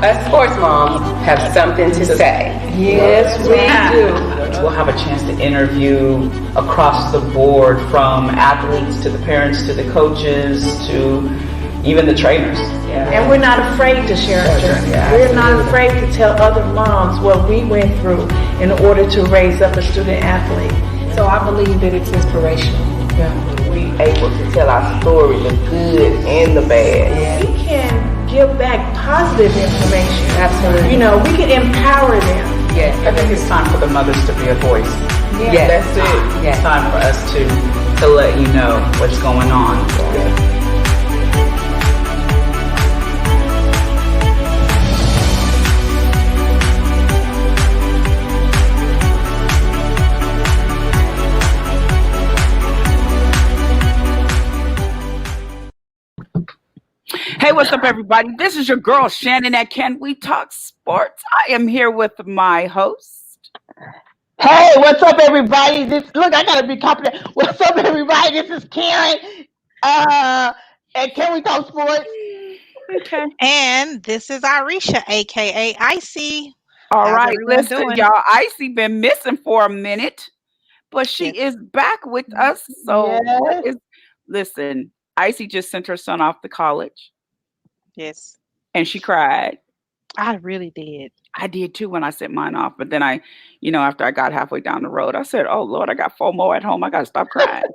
us sports moms have something to say. Yes, we do. We'll have a chance to interview across the board, from athletes to the parents to the coaches to even the trainers. And we're not afraid to share our journey. We're not afraid to tell other moms what we went through in order to raise up a student athlete. So I believe that it's inspirational. We able to tell our story, the good and the bad. We can give back positive information. Absolutely. You know, we can empower them. Yes, I think it's time for the mothers to be a voice. Yes. That's it. It's time for us to let you know what's going on. Hey, what's up, everybody? This is your girl, Shannon at Can We Talk Sports. I am here with my host. Hey, what's up, everybody? Look, I gotta be confident. What's up, everybody? This is Karen at Can We Talk Sports. Okay. And this is Arisha, aka Icy. All How's right, everyone listen, doing? y'all. Icy been missing for a minute, but she is back with us. So, listen, Icy just sent her son off to college. Yes, and she cried. I really did. I did too when I sent mine off. But then after I got halfway down the road, I said, "Oh Lord, I got FOMO at home. I gotta stop crying."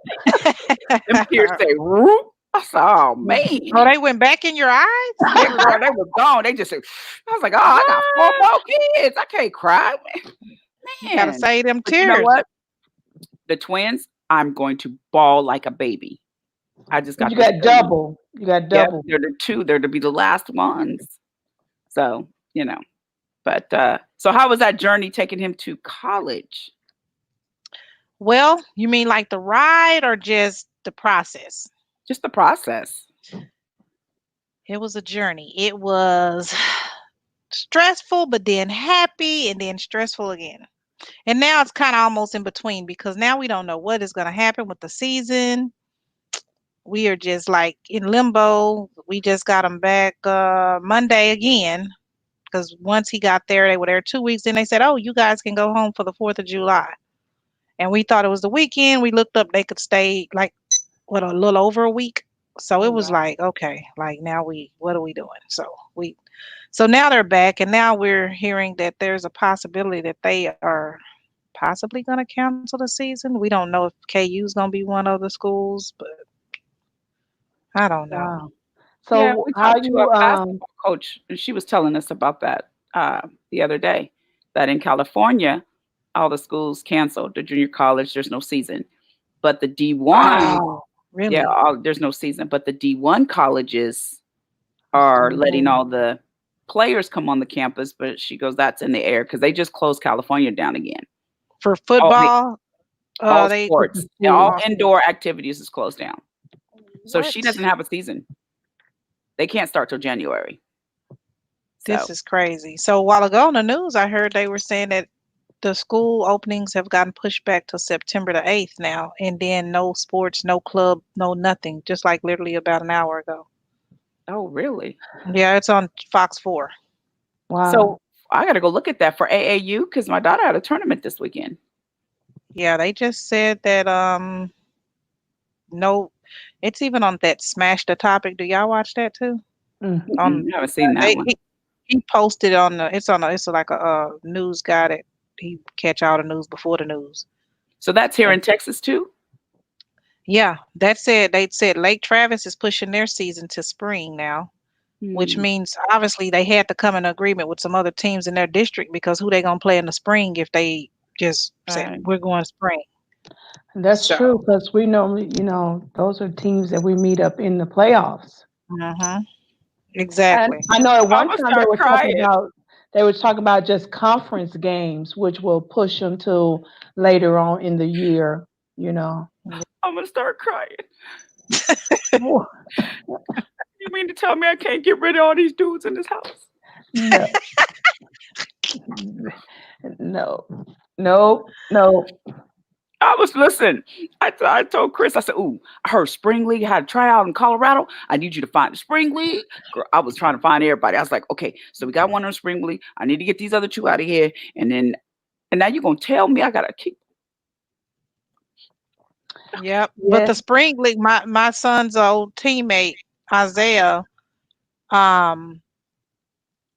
Them tears say, "Whoop." I said, "Oh man." Oh, they went back in your eyes? They were gone. They just said, I was like, "Oh, I got 4 more kids. I can't cry." Man. You gotta say them But tears. you know what? The twins, I'm going to bawl like a baby. I just got You got double. You got double. They're the two. They're to be the last ones. So, But so how was that journey taking him to college? Well, you mean like the ride or just the process? Just the process. It was a journey. It was stressful, but then happy, and then stressful again. And now it's kind of almost in between, because now we don't know what is going to happen with the season. We are just like in limbo. We just got him back Monday again, because once he got there, they were there 2 weeks. Then they said, "Oh, you guys can go home for the 4th of July." And we thought it was the weekend. We looked up, they could stay like a little over a week. So it was like, okay, like now what are we doing? So now they're back, and now we're hearing that there's a possibility that they are possibly going to cancel the season. We don't know if KU is going to be one of the schools, but I don't know. Wow. So we how talked to you a basketball coach, and she was telling us about that the other day, that in California, all the schools canceled. The junior college, there's no season. But the D1, really? there's no season. But the D1 colleges are letting all the players come on the campus. But she goes, that's in the air, because they just closed California down again. For football? All sports. All indoor activities is closed down. So she doesn't have a season. They can't start till January. This is crazy. So a while ago in the news, I heard they were saying that the school openings have gotten pushed back to September the 8th now. And then no sports, no club, no nothing. Just like literally about an hour ago. Oh, really? Yeah, it's on Fox 4. Wow. So I got to go look at that for AAU, because my daughter had a tournament this weekend. Yeah, they just said that no, it's even on that Smash the Topic. Do y'all watch that too? I haven't seen that one. He posted on it's like a news guy that he catch all the news before the news. So that's here in Texas too? Yeah, that's it. They said Lake Travis is pushing their season to spring now, which means obviously they had to come in agreement with some other teams in their district, because who they gonna play in the spring if they just said we're going spring? That's true, because we normally, those are teams that we meet up in the playoffs. Exactly. And I know at one time they were talking about just conference games, which will push them to later on in the year. I'm gonna start crying. You mean to tell me I can't get rid of all these dudes in this house? No. No. listen. I told Chris, I said, "Ooh, I heard Spring League had a tryout in Colorado. I need you to find the Spring League." Girl, I was trying to find everybody. I was like, "Okay, so we got one on Spring League. I need to get these other two out of here, and now you're gonna tell me I gotta keep." Yep. But the spring league, my son's old teammate, Isaiah,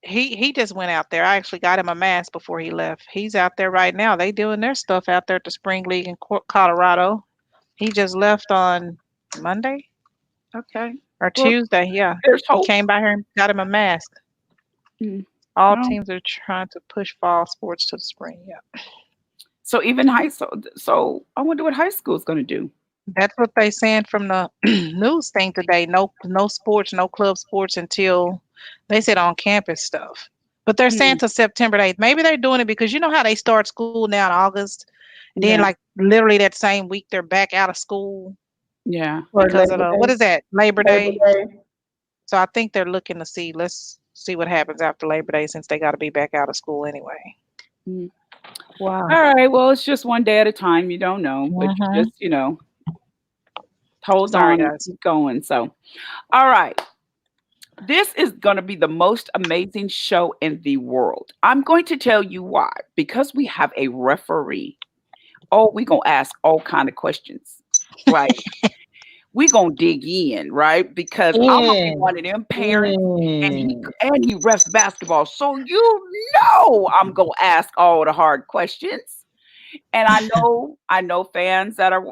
he just went out there. I actually got him a mask before he left. He's out there right now. They doing their stuff out there at the spring league in Colorado. He just left on Monday Okay. or Well, Tuesday. Yeah. there's He hope. came by here and got him a mask. Mm. All Well, teams are trying to push fall sports to the spring. Yeah. so even high school. So I wonder what high school is gonna do. That's what they saying from the news thing today. No sports, no club sports until they said on campus stuff. But they're saying to September 8th. Maybe they're doing it because you know how they start school now in August. And then Yeah. like literally that same week they're back out of school Yeah. because of what is that? Labor Day. So I think they're looking to see, let's see what happens after Labor Day since they got to be back out of school anyway. Mm. Wow. All right. Well, it's just one day at a time. You don't know, but you just hold Sorry, on, guys. keep going. So, all right. This is going to be the most amazing show in the world. I'm going to tell you why. Because we have a referee. Oh, we're going to ask all kind of questions, right? We're going to dig in, right? Because I'm going to be one of them parents, and he refs basketball. So I'm going to ask all the hard questions. And I know fans that are,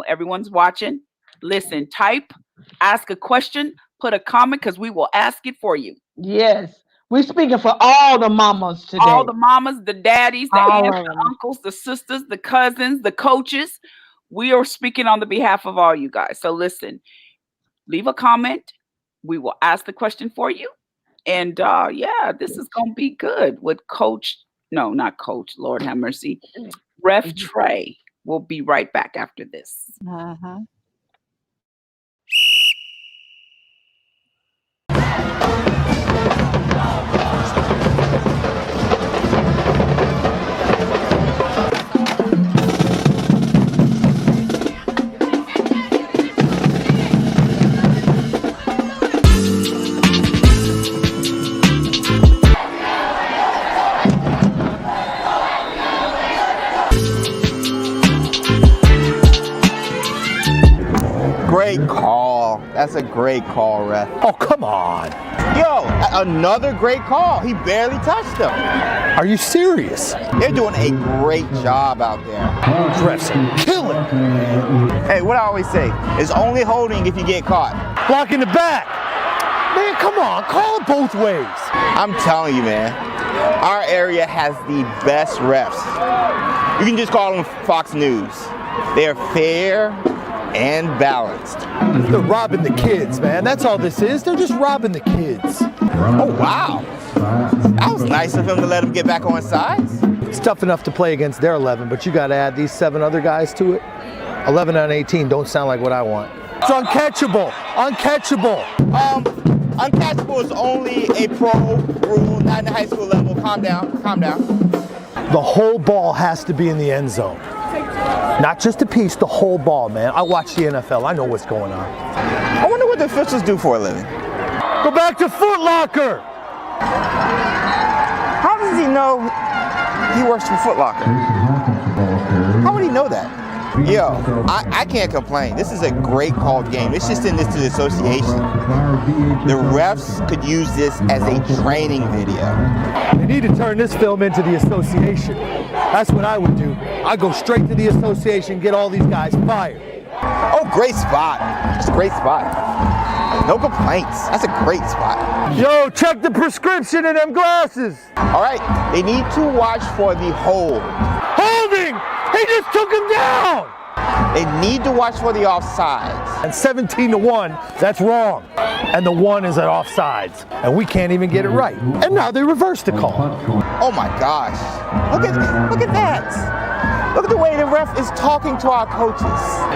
everyone's watching. Listen, type, ask a question, put a comment, because we will ask it for you. Yes. We're speaking for all the mamas today. All the mamas, the daddies, the All aunts, of the them. uncles, the sisters, the cousins, the coaches. We are speaking on the behalf of all you guys. So listen, leave a comment. We will ask the question for you. And this is going to be good with not Coach, Lord have mercy. Ref Trey. We'll be right back after this. Uh-huh. Great call. That's a great call, ref. Oh, come on. Yo, another great call. He barely touched him. Are you serious? They're doing a great job out there. Refs are killing. Hey, what I always say is only holding if you get caught. Blocking the back. Man, come on. Call it both ways. I'm telling you, man. Our area has the best refs. You can just call them Fox News. They're fair and balanced. They're robbing the kids, man. That's all this is. They're just robbing the kids. Oh, wow. That was nice of him to let him get back on sides. It's tough enough to play against their 11, but you got to add these 7 other guys to it. 11 on 18 don't sound like what I want. It's uncatchable. Uncatchable. Uncatchable is only a pro rule, not in the high school level. Calm down. Calm down. The whole ball has to be in the end zone. Not just a piece, the whole ball, man. I watch the NFL. I know what's going on. I wonder what the officials do for a living. Go back to Foot Locker. How does he know he works for Foot Locker? How would he know that? Yo, I can't complain. This is a great called game. It's just in this to the association. The refs could use this as a training video. They need to turn this film into the association. That's what I would do. I'd go straight to the association, get all these guys fired. Oh, great spot. That's a great spot. No complaints. That's a great spot. Yo, check the prescription in them glasses. All right, they need to watch for the hold. Holding! He just took him down! They need to watch for the offsides. And 17-1, that's wrong. And the 1 is at offsides. And we can't even get it right. And now they reversed the call. Oh my gosh. Look at that. Look at the way the ref is talking to our coaches.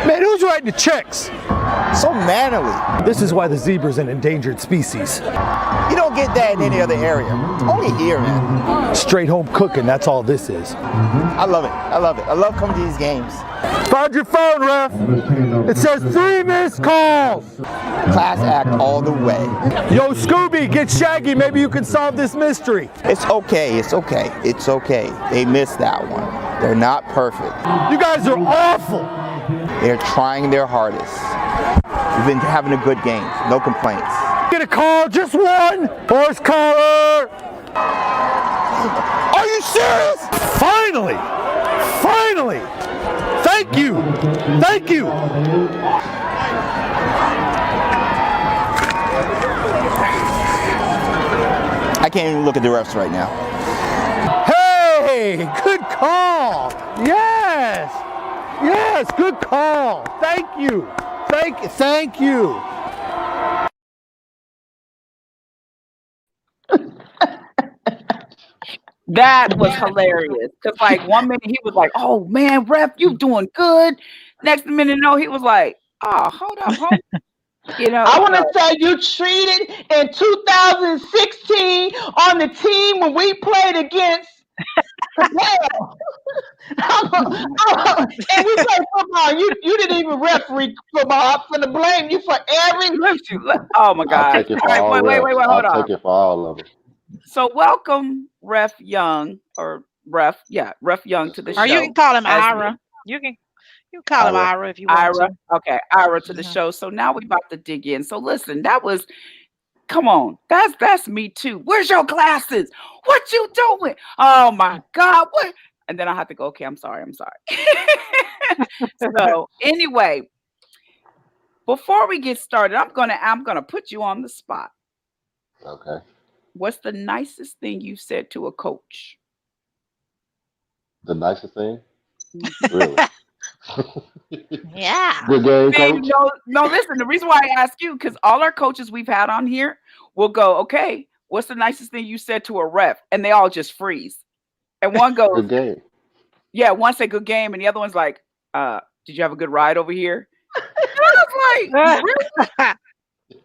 Man, who's writing the checks? So mannerly. This is why the zebra's an endangered species. You don't get that in any other area. Only here, man. Straight home cooking, that's all this is. I love it. I love it. I love coming to these games. Found your phone, ref. It says 3 missed calls. Class act all the way. Yo, Scooby, get Shaggy. Maybe you can solve this mystery. It's okay. It's okay. It's okay. They missed that one. They're not perfect. You guys are awful. They're trying their hardest. We've been having a good game. No complaints. Get a call, just one. Horse collar. Are you serious? Finally. Finally. Thank you. Thank you. I can't even look at the refs right now. Hey, good call. Yes. Yes, good call. Thank you. Thank you. That was hilarious. Because like 1 minute he was like, "Oh man, ref, you doing good." Next minute, no, he was like, "Oh, hold up." You know, I want to say you treated in 2016 on the team when we played against Cabell. And we played football. You didn't even referee football. I'm going to blame you for every. Oh my God. I'll take it for All all right, wait, refs. hold I'll on. take it for all of them. So welcome Ref Young Ref Young to the show. Or you can call him As Ira. You can call him Ira if you want Ira. to. Okay, Ira to the show. So now we about to dig in. So listen, come on. That's me too. Where's your glasses? What you doing? Oh my God. What? And then I have to go, okay, I'm sorry. So anyway, before we get started, I'm gonna put you on the spot. Okay. What's the nicest thing you said to a coach? The nicest thing? Really? Yeah. Good game, See, coach. no, listen, the reason why I ask you, because all our coaches we've had on here will go, okay, what's the nicest thing you said to a ref? And they all just freeze. And one goes, Good game. yeah, one say good game, and the other one's like, did you have a good ride over here? And I was like,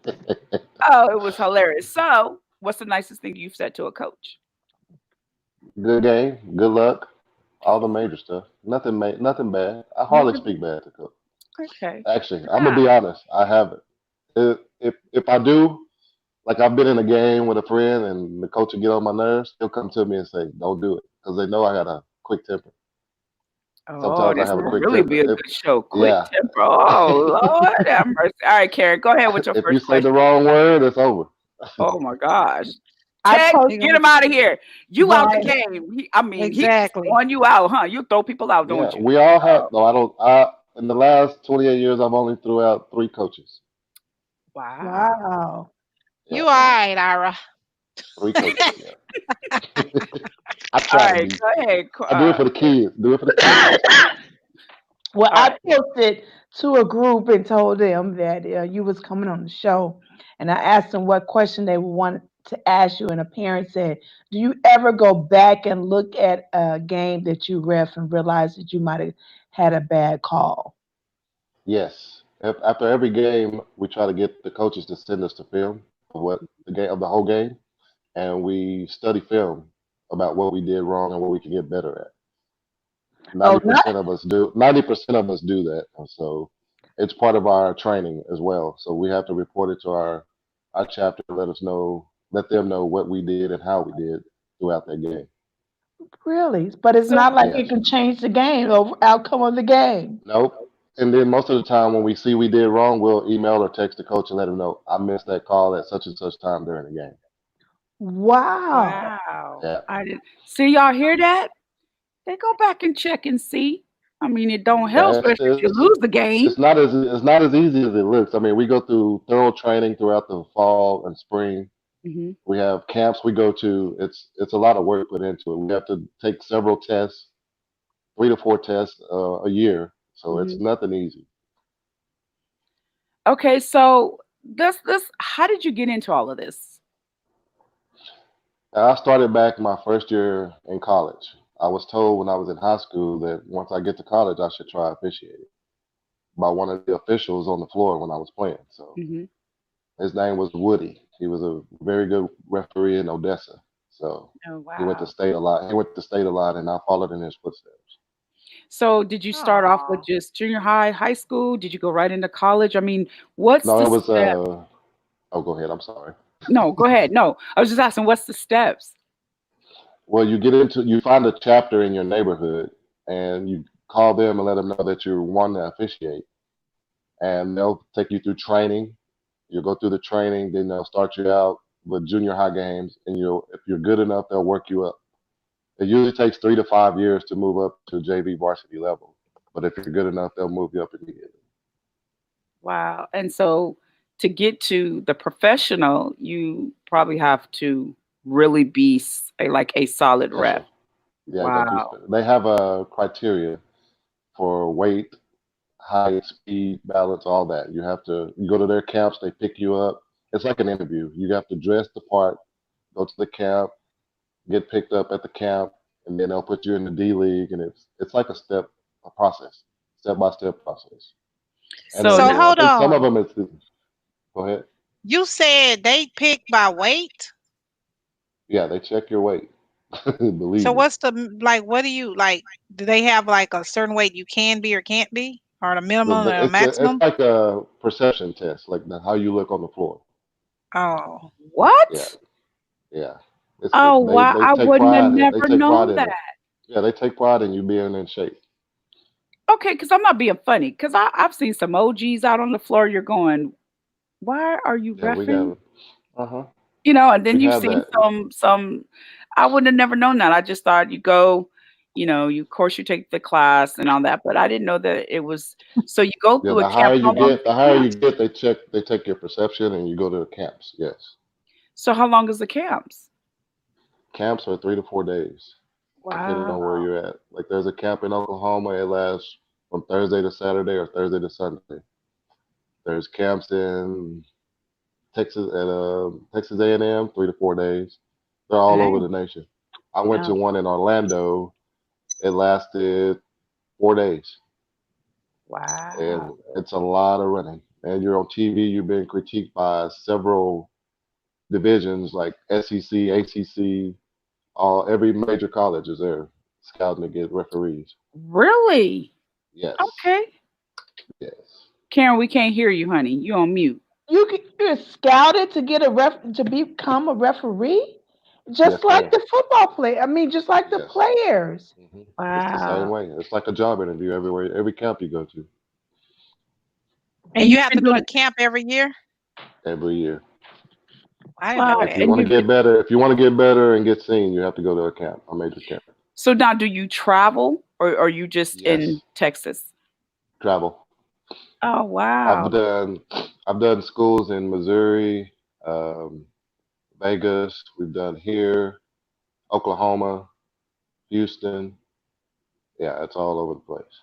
really? Oh, it was hilarious. So, what's the nicest thing you've said to a coach? Good game. Good luck. All the major stuff. Nothing bad. I hardly speak bad to coach. Okay. Actually, I'm gonna be honest. I haven't. If I do, like I've been in a game with a friend and the coach will get on my nerves, he'll come to me and say, "Don't do it," because they know I got a quick temper. Oh, Sometimes I this have a will quick really temper. be a good show. Quick Yeah. temper. Oh, Lord have mercy. All right, Karen, go ahead with your If you first say the question. wrong word, it's over. Oh my gosh. I Ted, told get him out of here. You out the Right. game. He's Exactly. throwing you out, huh? You throw people out, Yeah, don't you? we all have. No, I don't. In the last 28 years, I've only threw out 3 coaches. Wow. Wow. Yeah, You all right, Ira. 3 coaches. Yeah. I All try to right, be. go ahead. I do it for the kids. Do it for the kids. Well, All I right. posted to a group and told them that you was coming on the show, and I asked them what question they wanted to ask you, and a parent said, "Do you ever go back and look at a game that you ref and realize that you might have had a bad call?" Yes. After every game, we try to get the coaches to send us the film of the whole game, and we study film about what we did wrong and what we can get better at. Oh, 90% of us do. 90% of us do that, and so it's part of our training as well. So we have to report it to our chapter, let them know what we did and how we did throughout that game. really? But it's So not like Yes. it can change the game or outcome of the game. Nope. And then most of the time when we see we did wrong, we'll email or text the coach and let him know I missed that call at such and such time during the game. Wow. wow. Yeah. I didn't see y'all hear that? They go back and check and see. I mean, it don't help, Yeah, especially if you lose the game. it's not as easy as it looks. I mean, we go through thorough training throughout the fall and spring. Hmm. We have camps we go to. It's a lot of work put into it. We have to take several tests, 3 to 4 tests a year. So it's Hmm. nothing easy. Okay, so this how did you get into all of this? I started back my first year in college. I was told when I was in high school that once I get to college, I should try officiating. by one of the officials on the floor when I was playing. So Hmm. his name was Woody. He was a very good referee in Odessa. So Oh, he went to wow. state a lot. He went to state a lot, and I followed in his footsteps. So did you start off with Aw. just junior high, high school? Did you go right into college? I mean, what's No, the it was step? oh, go ahead. I'm sorry. No, go ahead. No, I was just asking, what's the steps? Well, you find a chapter in your neighborhood, and you call them and let them know that you want to officiate, and they'll take you through training. You'll go through the training, then they'll start you out with junior high games, and if you're good enough, they'll work you up. It usually takes 3 to 5 years to move up to JV varsity level, but if you're good enough, they'll move you up immediately. Wow. And so to get to the professional, you probably have to really be like a solid ref. Special. Yeah, you got to be Wow. special. They have a criteria for weight, height, speed, balance, all that. You go to their camps, they pick you up. It's like an interview. You have to dress the part, go to the camp, get picked up at the camp, and then they'll put you in the D League, and it's like a process, step by step process. And So So now, I hold think some of on. them it's go ahead. You said they pick by weight? Yeah, they check your weight. Believe So me. what's the like what do you like do they have like a certain weight you can be or can't be? Or a minimum and a It's maximum? like a perception test, like how you look on the floor. Oh. Yeah, what? yeah. Oh, wow. They I take wouldn't have pride. They never take pride known in that. it. Yeah, they take pride in you being in shape. Okay, because I'm not being funny. Because I've seen some OGs out on the floor. You're going, why are you Yeah, we got reffing? it. Uh huh. And then We you've have seen that. some. I would have never known that. I just thought you go, you of course you take the class and all that, but I didn't know that it was. So you go Yeah, through a camp. How long is the the higher you camps? get, they take your perception, and you go to the camps. Yes, So how long is the camps? camps are 3 to 4 days, depending Wow. on where you're at. Like there's a camp in Oklahoma. It lasts from Thursday to Saturday or Thursday to Sunday. There's camps in Texas at Texas A&M, 3 to 4 days. They're all over Dang. the nation. I went to Oh, one in Orlando. It lasted 4 days, wow. and it's a lot of running. And you're on TV. You're being critiqued by several divisions like SEC, ACC, every major college is there scouting to get referees. Really? Yes, Okay. yes, Karen, we can't hear you, honey. You on mute. You're scouted to get to become a referee, just yes, like ma'am. the football player. I mean, just like the Yes. players. It's the same Wow. way. It's like a job interview everywhere, every camp you go to, And And you you've have been to do doing the camp every year? every year. I didn't wow. know If you that. And want to you get better, if you want to get better and get seen, you have to go to a camp, a major camp. so now do you travel or are you just in Yes, Texas? travel. Oh, I've wow. done I've done schools in Missouri, um, Vegas. We've done here, Oklahoma, Houston. Yeah, it's all over the place.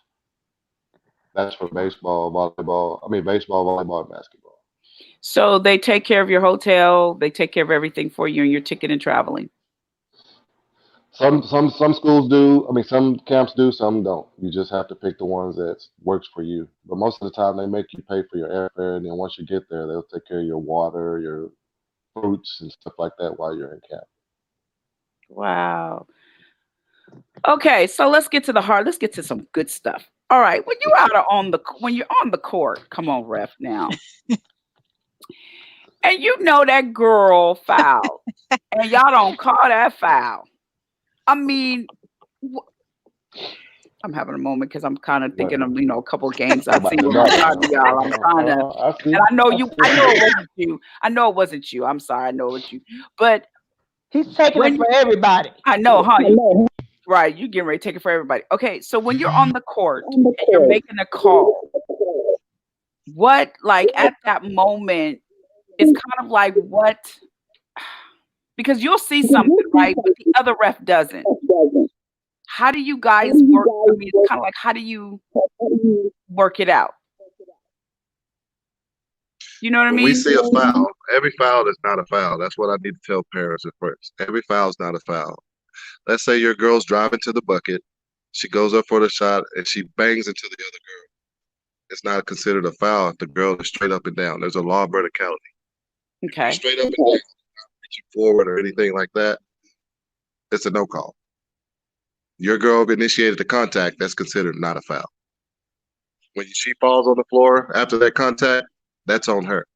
That's for baseball, volleyball. I mean, baseball, volleyball, and basketball. So they take care of your hotel, they take care of everything for you and your ticket and traveling. Some schools do. I mean, some camps do, some don't. You just have to pick the ones that works for you. But most of the time, they make you pay for your airfare, and then once you get there, they'll take care of your water, your fruits, and stuff like that while you're in camp. Wow. Okay, so let's get to the heart. Let's get to some good stuff. All right, when you're on the court, come on, ref now. And you know that girl foul, and y'all don't call that foul. I mean, wh- I'm having a moment because I'm kind of What? thinking of a couple of games You're I've about seen to with my know. daughter, y'all. I'm trying to, I and see. I know I you. see. I know it wasn't you. I know it wasn't you. I'm sorry. I know it was you. But He's taking it when for everybody. I know, huh? Right, you getting ready to take it for everybody. Okay, so when you're on the court and you're making a call, what like at that moment is kind of like what because you'll see something, right? But the other ref doesn't. How do you guys work? I mean, it's kind of like how do you work it out? You know what I When we mean? see a foul, every foul is not a foul. That's what I need to tell parents at first. Every foul is not a foul. Let's say your girl's driving to the bucket. She goes up for the shot and she bangs into the other girl. it's not considered a foul if the girl is straight up and down. There's a law of verticality. Okay. Straight up and down, not reaching forward or anything like that, it's a no call. Your girl initiated the contact, that's considered not a foul. When she falls on the floor after that contact, that's on her.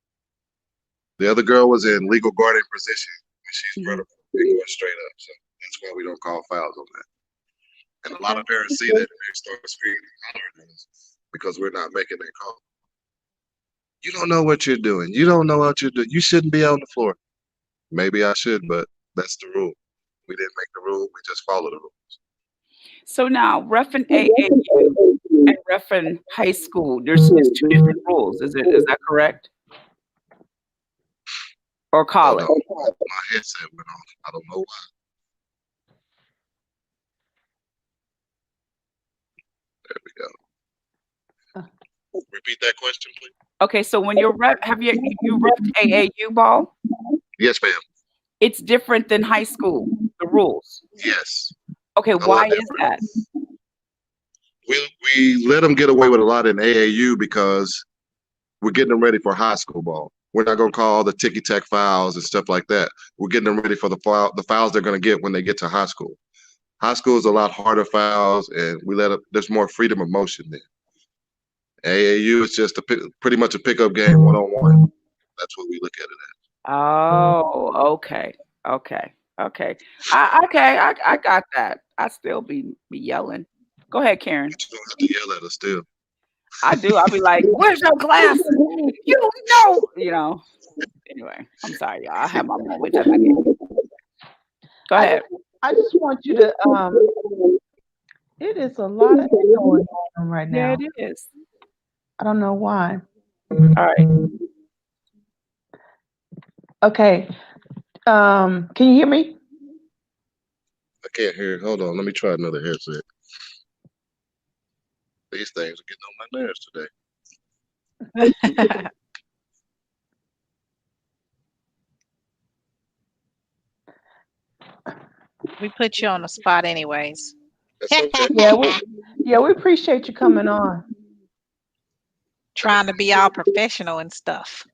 The other girl was in legal guarding position when she's vertical, going straight up. So that's why we don't call fouls on that. And a lot of parents see that and they start screaming and hollering at us because we're not making that call. You don't know what you're doing. You don't know what you're doing. You shouldn't be on the floor. Maybe I should, but that's the rule. We didn't make the rule. We just follow the rules. So now, ref in AAU and ref in high school, there's two different rules. Is that correct? Or college? My headset went off. I don't know why. There we go. Repeat that question, please. Okay, so when you're have you repped AAU ball? Yes, ma'am. It's different than high school, the rules. Yes. Okay, why is that? We let them get away with a lot in AAU because we're getting them ready for high school ball. We're not going to call all the ticky-tack fouls and stuff like that. We're getting them ready for the fouls they're going to get when they get to high school. High school is a lot harder fouls, and there's more freedom of motion there. AAU is just pretty much a pickup game, one-on-one. That's what we look at it as. Oh, okay. I got that. I still be yelling. Go ahead, Karen. You don't have to yell at us still. I do. I'll be like, "Where's your glass? You know." Anyway, I'm sorry, y'all. I have my moments. Go ahead. I just want you to. It is a lot of echo going on right now. Yeah, it is. I don't know why. All right. Okay. Can you hear me? I can't hear. Hold on. Let me try another headset. These things are getting on my nerves today. We put you on the spot anyways. That's okay. Yeah, we appreciate you coming on. Trying to be all professional and stuff.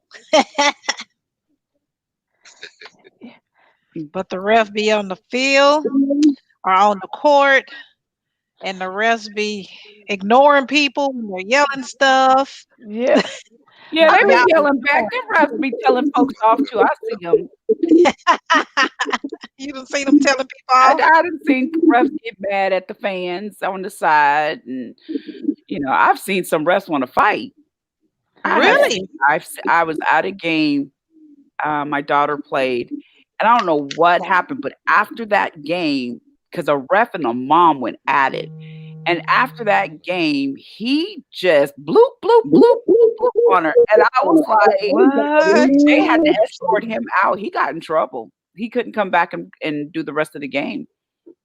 But the ref be on the field or on the court, and the refs be ignoring people when they're yelling stuff. Yeah. Yeah, they be yelling back. Them refs be telling folks off too. I see them. You done seen them telling people I off? done seen refs get mad at the fans on the side, and I've seen some refs want to fight. Really? I was at a game. My daughter played, and I don't know what happened, but after that game, because a ref and a mom went at it, and after that game, he just bloop bloop bloop bloop bloop on her, and I was like, What? They had to escort him out. He got in trouble. He couldn't come back and do the rest of the game.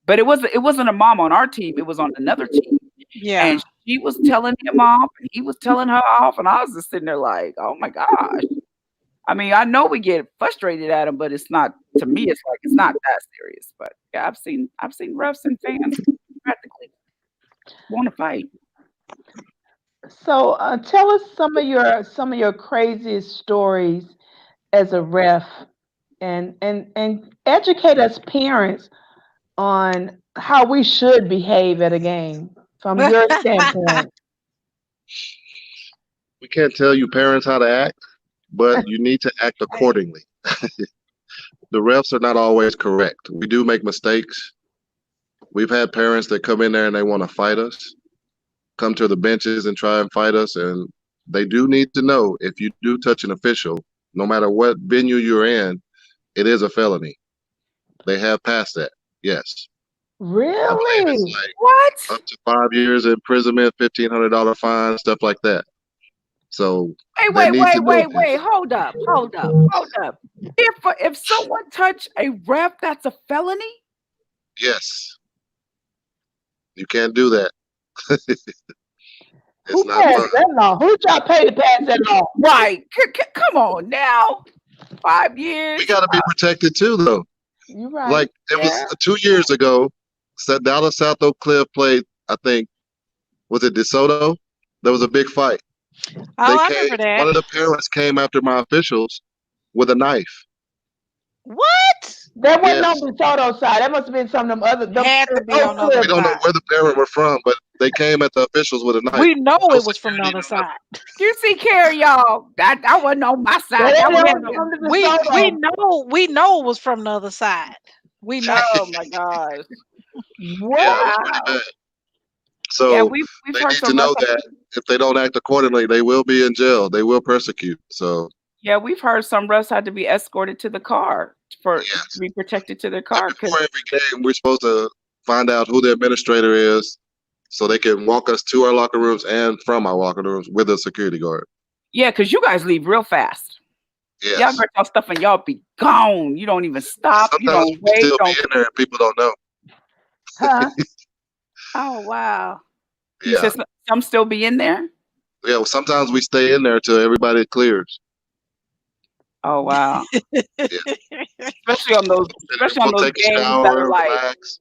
But it wasn't a mom on our team. It was on another team. Yeah. And she was telling him off, and he was telling her off, and I was just sitting there like, oh my gosh. I mean, I know we get frustrated at him, but it's not, to me, it's like, it's not that serious. But yeah, I've seen refs and fans practically want to fight. So tell us some of your craziest stories as a ref, and educate us parents on how we should behave at a game from your standpoint. We can't tell you parents how to act, but you need to act accordingly. The refs are not always correct. We do make mistakes. We've had parents that come in there and they want to fight us, come to the benches and try and fight us. And they do need to know, if you do touch an official, no matter what venue you're in, it is a felony. They have passed that. Yes. Really? Like What? up to 5 years imprisonment, $1,500 fine, stuff like that. So Wait, hold up. If someone touch a ref, that's a felony? Yes. You can't do that. Who passed that law? Who y'all pay to pass that law? Right. Come on now. 5 years. We got to be protected too, though. You're right. Like it was 2 years ago, Dallas South Oak Cliff played, I think, was it DeSoto? There was a big fight. Oh, I One remember that. of the parents came after my officials with a knife. What? That wasn't on Yes. DeSoto side. That must have been some of them other. Had to be on Oak the other We Cliff. don't know side. where the parent were from, but they came at the officials with a knife. We know No it was from the security, other no nothing. side. You see, Carrie, y'all. That wasn't on my side. That That was Yeah, ain't on. on the we DeSoto. know it was from the other side. We know. Oh my gosh. Yeah, it What? was pretty Wow. bad. Yeah, So we've they heard need to some know rough. that if they don't act accordingly, they will be in jail. They will persecute. So Yeah, we've heard some refs had to be escorted to the car to yes, be protected to their and car. before every game, we're supposed to find out who the administrator is, so they can walk us to our locker rooms and from our locker rooms with a security guard. Yeah, because you guys leave real fast. Y'all Yes. grab y'all stuff and y'all be gone. You don't even stop. You Sometimes don't we wait. still be Don't. in there and people don't know. Huh? Oh wow. You Yeah. said some still be in there. Yeah. Well, sometimes we stay in there till everybody clears. Oh wow. Yeah. Especially on those. And then Especially on we'll those take a games that are shower, like. relax.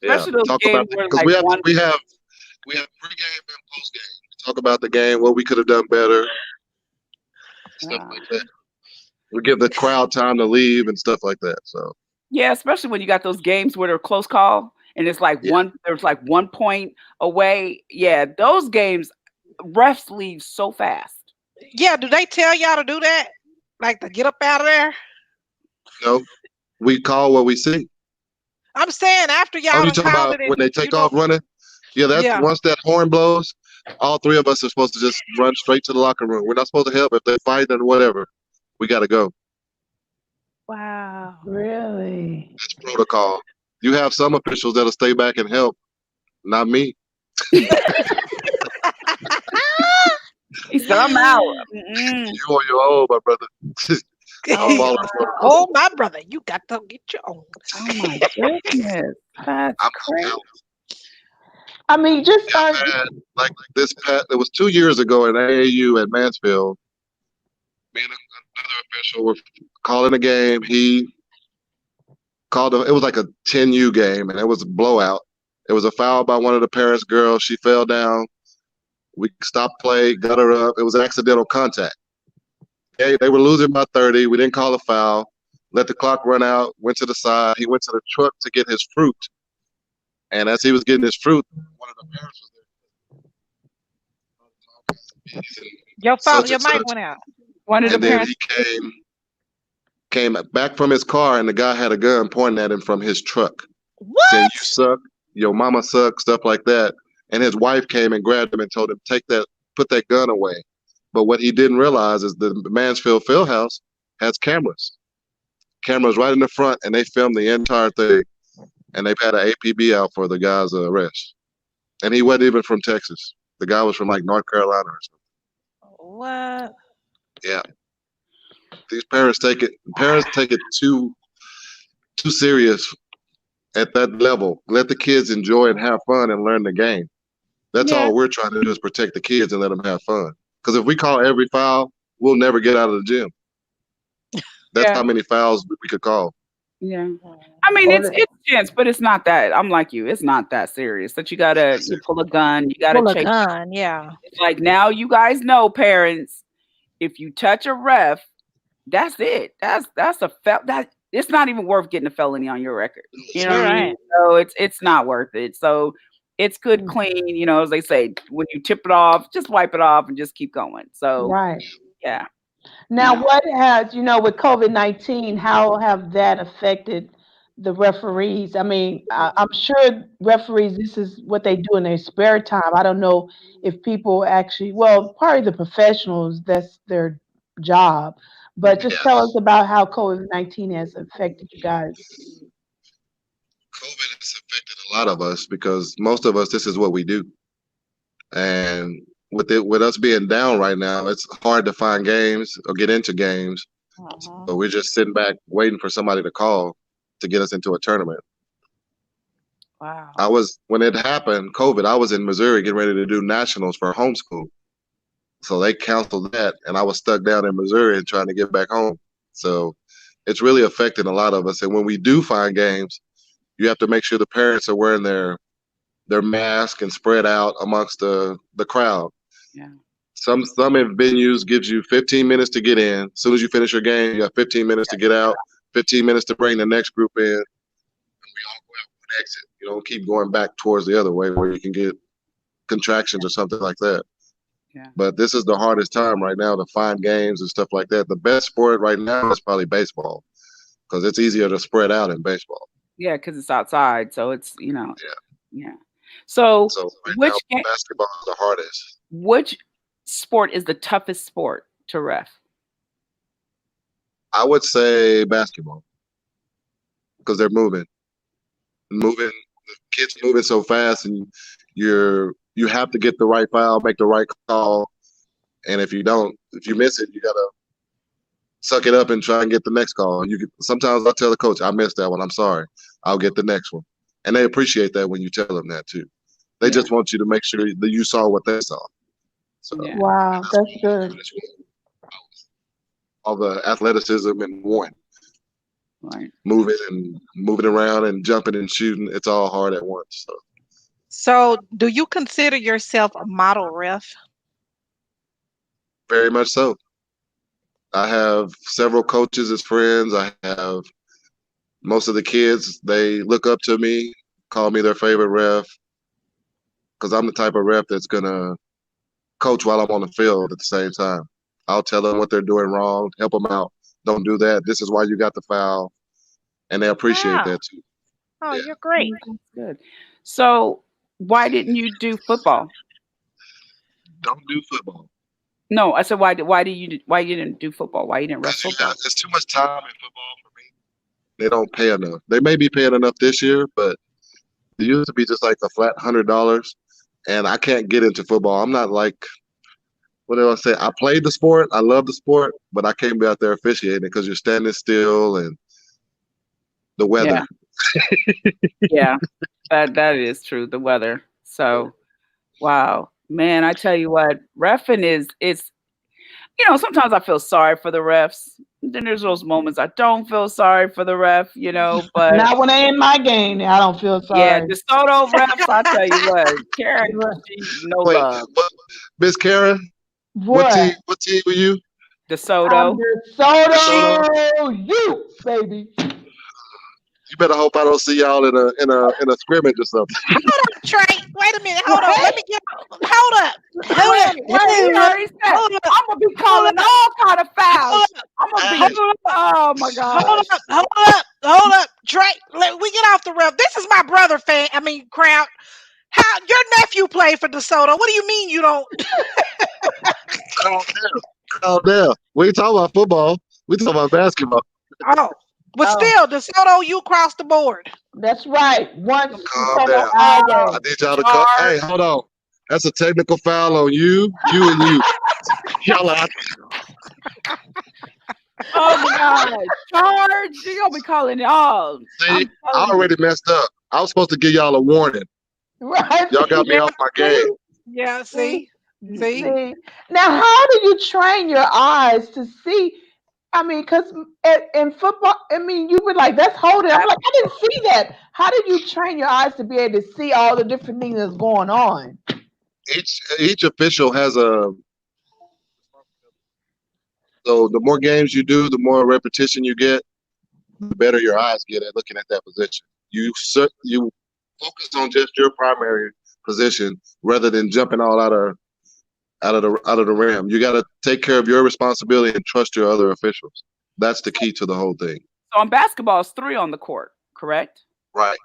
Yeah. Especially those Talk games about where because like one. we have pregame and postgame. Talk about the game, what we could have done better, stuff Wow. like that. We give the crowd time to leave and stuff like that. So Yeah, especially when you got those games where they're close call and it's like yeah. there's like 1 point away. Yeah, those games refs leave so fast. Yeah, do they tell y'all to do that? Like to get up out of there? No, we call what we see. I'm saying after Oh, y'all you done talking called about it when and they take off running? Yeah, that's yeah. once that horn blows, all three of us are supposed to just run straight to the locker room. We're not supposed to help if they fight or whatever. We got to go. Wow. Really? That's protocol. You have some officials that'll stay back and help, not me. He said, I'm out. Mm-mm. You on your own, my brother. I'm Oh, following wow. protocol. Oh, my brother, you got to get your own. Oh my goodness. That's I'm crazy. out. I mean, just Yeah, I've had like this. It was 2 years ago in AAU at Mansfield. Me and another official were calling a game. He called it was like a 10U game, and it was a blowout. It was a foul by one of the parents' girls. She fell down. We stopped play, got her up. It was accidental contact. They were losing by 30. We didn't call a foul. Let the clock run out. Went to the side. He went to the truck to get his fruit. And as he was getting his fruit, one of the parents was there. Your Such your and mic such. went out. One of the And then parents. he came back from his car, and the guy had a gun pointing at him from his truck, saying, What? "You suck. Your mama sucks," stuff like that. And his wife came and grabbed him and told him, put that gun away. But what he didn't realize is the Mansfield Fieldhouse has cameras right in the front, and they filmed the entire thing. And they've had an APB out for the guy's arrest. And he wasn't even from Texas. The guy was from like North Carolina or something. What? Yeah. These parents take it too serious at that level. Let the kids enjoy and have fun and learn the game. That's Yeah. all we're trying to do is protect the kids and let them have fun. Because if we call every foul, we'll never get out of the gym. That's Yeah. how many fouls we could call. Yeah. I mean, it's chance, but it's not that. I'm like you. It's not that serious that you pull a gun. You gotta Pull a chase. gun, yeah. It's like now you guys know, parents, if you touch a ref, that's it. That's a that it's not even worth getting a felony on your record. You know what I mean? So it's not worth it. So it's good, clean, as they say, when you tip it off, just wipe it off and just keep going. So right. yeah. Now, what has, with COVID-19, how have that affected the referees? I mean, I'm sure referees, this is what they do in their spare time. I don't know if people actually, well, probably the professionals, that's their job. But just tell us about how COVID-19 has affected you guys. COVID has affected a lot of us because most of us, this is what we do. And with us being down right now, it's hard to find games or get into games. So we're just sitting back waiting for somebody to call to get us into a tournament. Wow. When it happened, COVID, I was in Missouri getting ready to do nationals for homeschool. So they canceled that, and I was stuck down in Missouri and trying to get back home. So it's really affecting a lot of us. And when we do find games, you have to make sure the parents are wearing their mask and spread out amongst the crowd. Yeah. Some venues gives you 15 minutes to get in. As soon as you finish your game, you got 15 minutes to get out, 15 minutes to bring the next group in, and we all go out one exit. You don't keep going back towards the other way where you can get contractions or something like that. Yeah. But this is the hardest time right now to find games and stuff like that. The best sport right now is probably baseball because it's easier to spread out in baseball. Yeah, because it's outside, so it's yeah. Yeah. So right which now, basketball is the hardest. which sport is the toughest sport to ref? I would say basketball because they're moving. The kids moving so fast, and you have to get the right foul, make the right call, and if you miss it, you gotta suck it up and try and get the next call. Sometimes I tell the coach, I missed that one. I'm sorry. I'll get the next one, and they appreciate that when you tell them that too. They just want you to make sure that you saw what they saw. So Wow, that's good. All the athleticism and one. Right. Moving around and jumping and shooting, it's all hard at once. So do you consider yourself a model ref? Very much so. I have several coaches as friends. I have most of the kids, they look up to me, call me their favorite ref, because I'm the type of ref that's going to coach while I'm on the field at the same time. I'll tell them what they're doing wrong, help them out. Don't do that. This is why you got the foul. And they appreciate that too. Oh, you're great. That's good. So why didn't you do football? Don't do football. No, I said why you didn't do football? Why you didn't ref football? There's too much time in football for me. They don't pay enough. They may be paying enough this year, but it used to be just like a flat $100. And I can't get into football. I'm not like, what do I say? I played the sport. I love the sport, but I can't be out there officiating because you're standing still and the weather. Yeah, that is true. The weather. So, wow, man, I tell you what, reffing is sometimes I feel sorry for the refs. Then there's those moments I don't feel sorry for the ref, but Not when they in my game. I don't feel sorry. yeah, the Soto refs, I tell you what, Karen, no love. Miss Karen, what team were you? The Soto. Soto, you baby. You better hope I don't see y'all in a scrimmage or something. Hold up, Trey. Wait a minute. Hold on. Let me get. Hold up. I'm gonna be calling all kind of fouls. I'm gonna be. Oh my God. Hold up, Trey. We get off the ref. This is my brother crowd. How your nephew played for DeSoto? What do you mean you don't? Calm down. We ain't talking about football. We talking about basketball. Oh. But still, DeSoto, you across the board. That's right. Once calm down. I need y'all to come. Hey, hold on. That's a technical foul on you, and you. Y'all out. Oh my God. Charge. You're gonna be calling it all. See, I already messed up. I was supposed to give y'all a warning. Right. Y'all got me off my game. Yeah, see? Now, how do you train your eyes to see? I mean, because in football, you were like, that's holding. I'm like, I didn't see that. How did you train your eyes to be able to see all the different things that's going on? Each official has so the more games you do, the more repetition you get, the better your eyes get at looking at that position. You focus on just your primary position rather than jumping all out of the rim. You got to take care of your responsibility and trust your other officials. That's the key to the whole thing. So in basketball, it's 3 on the court, correct? Right.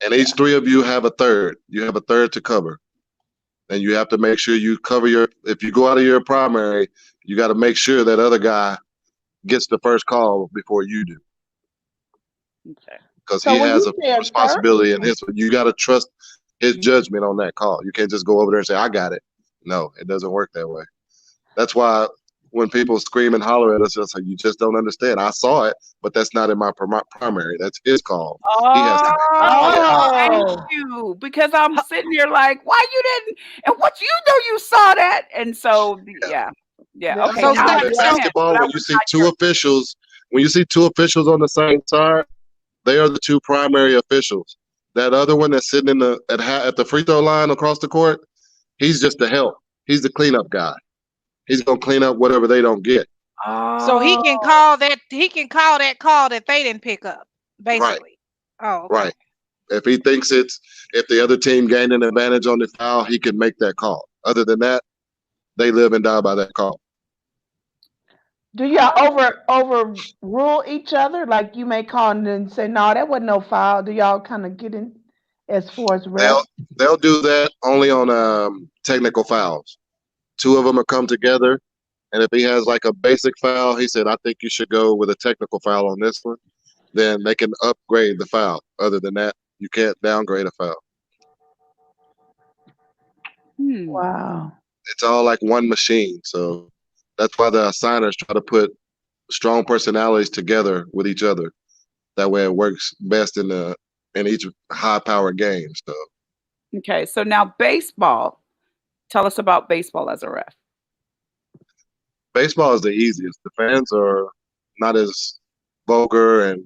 And each 3 of you have a third. You have a third to cover. And you have to make sure you cover if you go out of your primary, you got to make sure that other guy gets the first call before you do. Okay. Because he has a responsibility in you got to trust his judgment on that call. You can't just go over there and say, I got it. No, it doesn't work that way. That's why when people scream and holler at us, it's like, you just don't understand. I saw it, but that's not in my primary. That's his call. Thank you. Because I'm sitting here like, why you didn't? And what you saw that? And so, yeah. Okay. So basketball, when you see two officials on the same side, they are the 2 primary officials. That other one that's sitting at the free throw line across the court, he's just the help. He's the cleanup guy. He's gonna clean up whatever they don't get. So he can call that. He can call that call that they didn't pick up. Basically. Oh, okay. Right. If he thinks if the other team gained an advantage on the foul, he can make that call. Other than that, they live and die by that call. Do y'all overrule each other? Like you may call and then say, "No, that wasn't no foul." Do y'all kind of get in as far as refs? They'll do that only on technical fouls. Two of them will come together, and if he has like a basic foul, he said, "I think you should go with a technical foul on this one." Then they can upgrade the foul. Other than that, you can't downgrade a foul. Wow. It's all like one machine. So that's why the assigners try to put strong personalities together with each other. That way it works best in each high-powered game. So Okay, so now baseball. Tell us about baseball as a ref. baseball is the easiest. The fans are not as vulgar and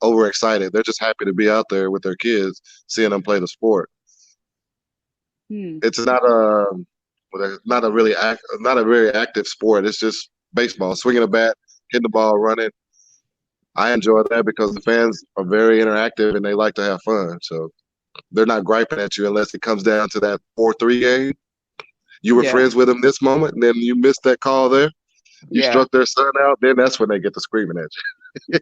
overexcited. They're just happy to be out there with their kids, seeing them play the sport. It's not a very active sport. It's just baseball, swinging a bat, hitting the ball, running. I enjoy that because the fans are very interactive and they like to have fun. So they're not griping at you unless it comes down to that 4-3 game. You were friends with them this moment, and then you missed that call there. You struck their son out. Then that's when they get to screaming at you.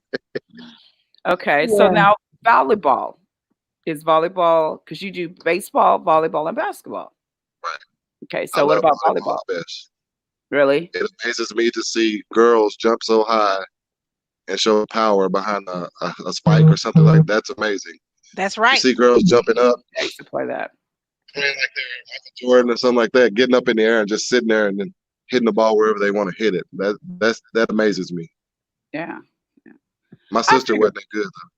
Okay, so now volleyball. Is volleyball, because you do baseball, volleyball, and basketball. Right. Okay, so what about volleyball? Best. Really? It amazes me to see girls jump so high and show power behind a spike or something like that. That's amazing. That's right. You see girls jumping up. I used to play that. Playing like they're Michael Jordan or something like that, getting up in the air and just sitting there and then hitting the ball wherever they want to hit it. That amazes me. Yeah. My sister wasn't that good though.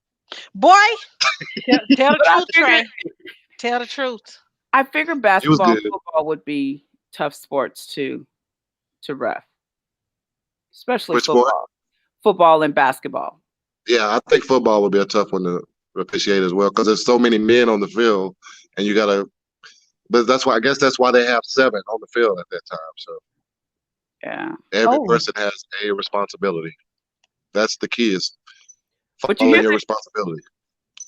Boy, tell the truth, Trey. Tell the truth. I figured basketball and football would be tough sports to ref, especially football and basketball. Yeah, I think football would be a tough one to officiate as well because there's so many men on the field, and you gotta. But I guess that's why they have 7 on the field at that time. So yeah, every person has a responsibility. That's the key is following your responsibility.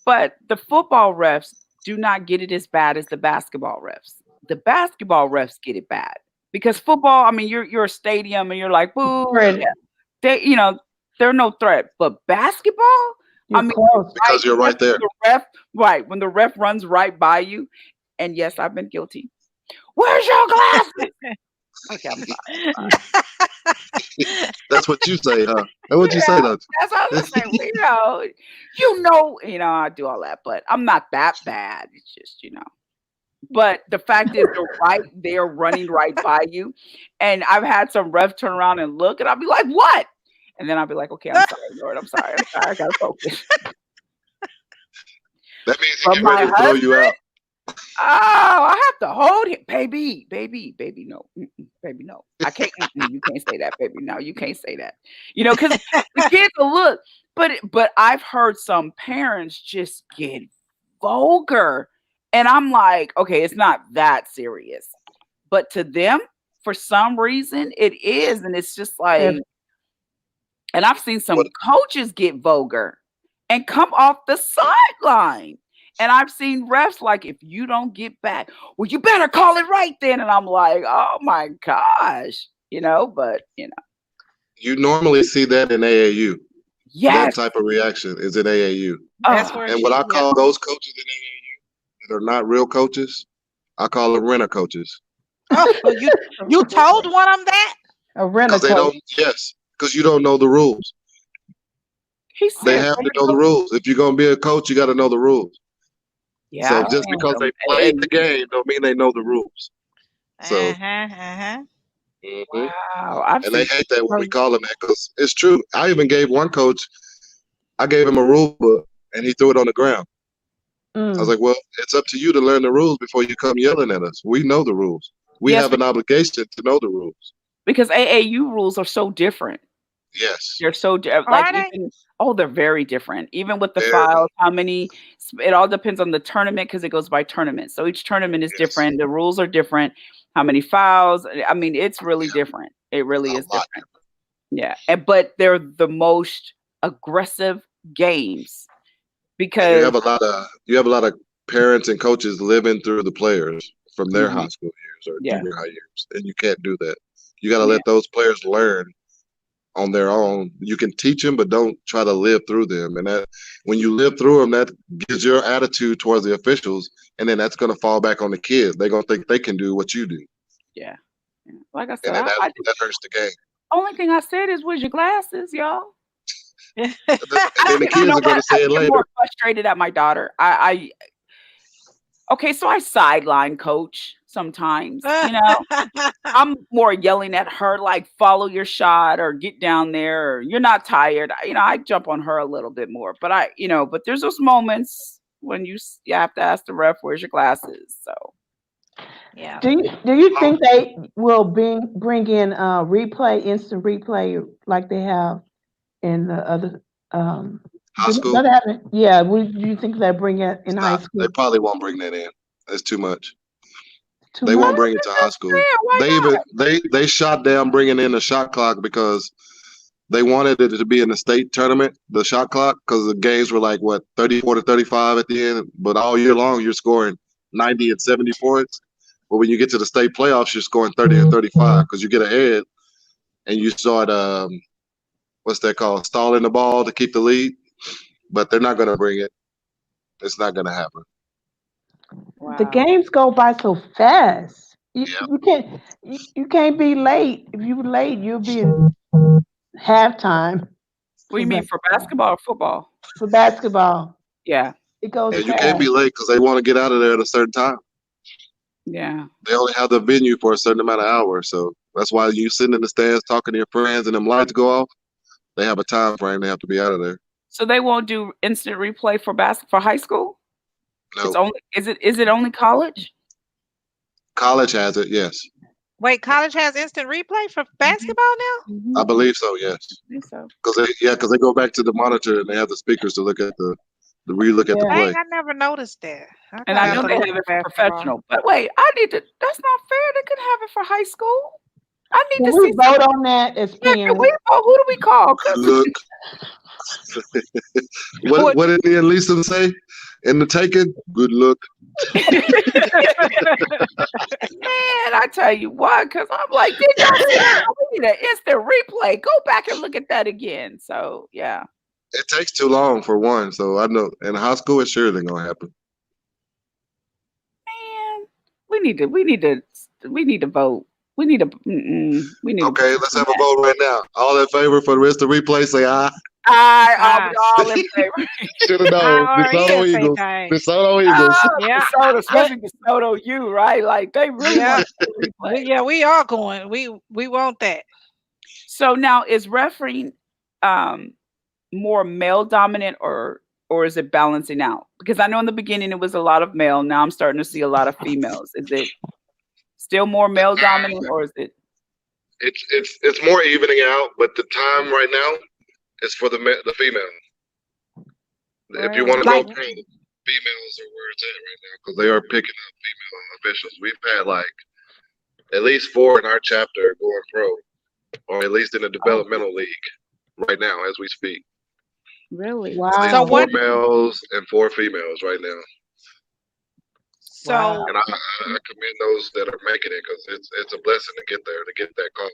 But the football refs do not get it as bad as the basketball refs. The basketball refs get it bad because football. I mean, you're a stadium and you're like, boo. They're no threat. But basketball, because you're right there. When the ref runs right by you, and yes, I've been guilty. Where's your glasses? Okay, I'm sorry. That's what you say, huh? That's what you say, though. That's what I was saying. I do all that, but I'm not that bad. It's just, But the fact is, they're running right by you. And I've had some ref turn around and look, and I'll be like, what? And then I'll be like, okay, I'm sorry, Lord. I'm sorry. I got to focus. That means he get ready to throw you out. Oh, I have to hold him, baby, no, baby, no. I can't. You can't say that, baby. No, you can't say that. Because the kids will look. But I've heard some parents just get vulgar, and I'm like, okay, it's not that serious, but to them, for some reason, it is, and it's just like. And I've seen some coaches get vulgar and come off the sideline. And I've seen refs like, if you don't get back, well, you better call it right then. And I'm like, oh my gosh, but. You normally see that in AAU. Yes. That type of reaction is in AAU. And what I call those coaches in AAU that are not real coaches, I call them renter coaches. Oh, so you told one of them that? A renter coach. Yes, because you don't know the rules. They have to know the rules. If you're going to be a coach, you got to know the rules. Yeah. So just because they played the game don't mean they know the rules. So, Wow. And they hate that when we call them that because it's true. I even gave one coach, I gave him a rule book and he threw it on the ground. I was like, well, it's up to you to learn the rules before you come yelling at us. We know the rules. We have an obligation to know the rules. Because AAU rules are so different. Yes. They're so Are like they? even they're very different. Even with the Very. files, how many? It all depends on the tournament because it goes by tournament. So each tournament is Yes. different. The rules are different. How many files? I mean, it's really Yeah. different. It really A is lot. different. Yeah, but they're the most aggressive games And because you have a lot of parents and coaches living through the players from their Mhm. high school years or Yeah, junior high years, and you can't do that. You got to yeah, let those players learn on their own. You can teach them, but don't try to live through them. And that when you live through them, that gives your attitude towards the officials, and then that's going to fall back on the kids. They're going to think they can do what you do, yeah. Like I and said, then I that hurts the game. only thing I said is, "Where's your glasses, y'all?" And then the You know kids are going what? to say I it get later. more frustrated at my daughter. Okay, so I sideline coach sometimes. I'm more yelling at her like follow your shot or get down there or you're not tired. I jump on her a little bit more. But but there's those moments when you have to ask the ref where's your glasses. So Yeah. Do you think they will bring in instant replay like they have in the other High do school, they have it? Yeah, do you think they bring it in high nah, they school? probably won't bring that in. It's too much. Too They much? won't bring it to high school. yeah, why They not? even they shot down bringing in the shot clock because they wanted it to be in the state tournament, the shot clock, because the games were like what 34 to 35 at the end. But all year long, you're scoring 90 and 70 points. But when you get to the state playoffs, you're scoring 30 and 35 because you get ahead and you start what's that called, stalling the ball to keep the lead. But they're not going to bring it. It's not going to happen. The Wow. games go by so fast. You Yeah. you can't you can't be late. If you late, you'll be in halftime What do for you mean for basketball. basketball or football? For basketball, Yeah. it goes Yeah, you can't be fast. late because they want to get out of there at a certain time. Yeah. They only have the venue for a certain amount of hours. So that's why you sitting in the stands talking to your friends and them lights go off. They have a time frame. They have to be out of there. So they won't do instant replay for high school? It's No, only is it only college? college has it. Yes, Wait, college has instant replay for basketball now? Mm-hmm. I believe so. Yes, I think so. because they go back to the monitor and they have the speakers to look at the relook at the Yeah. Dang, play. I never noticed that. I And thought I that know was they only have for it for basketball. professional. But wait, that's not fair. They couldn't have it for high school. I need Can to we see some. vote on that as Yeah, can we parents? who do we call? Good 'Cause look. What What did Ian Leeson say in the Taken? Good look. man, I tell you what, because I'm like, did y'all see that? We need an instant replay. Go back and look at that again. So yeah. It takes too long for one. So I know in high school it's surely gonna happen. Man, we need to vote. We need to Okay, let's have a vote right now. All in favor for the rest of the replay, say aye. I'll be all in favor. Should have known. I already DeSoto say Eagles. dang. DeSoto Eagles. Yeah. DeSoto, especially DeSoto U, right? Like they really Yeah. want to replay. Yeah, we are going. We want that. So now is refereeing more male dominant or is it balancing out? Because I know in the beginning it was a lot of male. Now I'm starting to see a lot of females. Is it still more male dominant or is it? It's more evening out, but the time right now is for the female. If you want to Like go pro, females are where it's at right now because they are picking up female officials. We've had like at least 4 in our chapter going pro, or at least in the developmental league right now as we speak. Really? At least So Wow. 4 what? males and 4 females right now. So And I commend those that are making it because it's a blessing to get there, to get that call.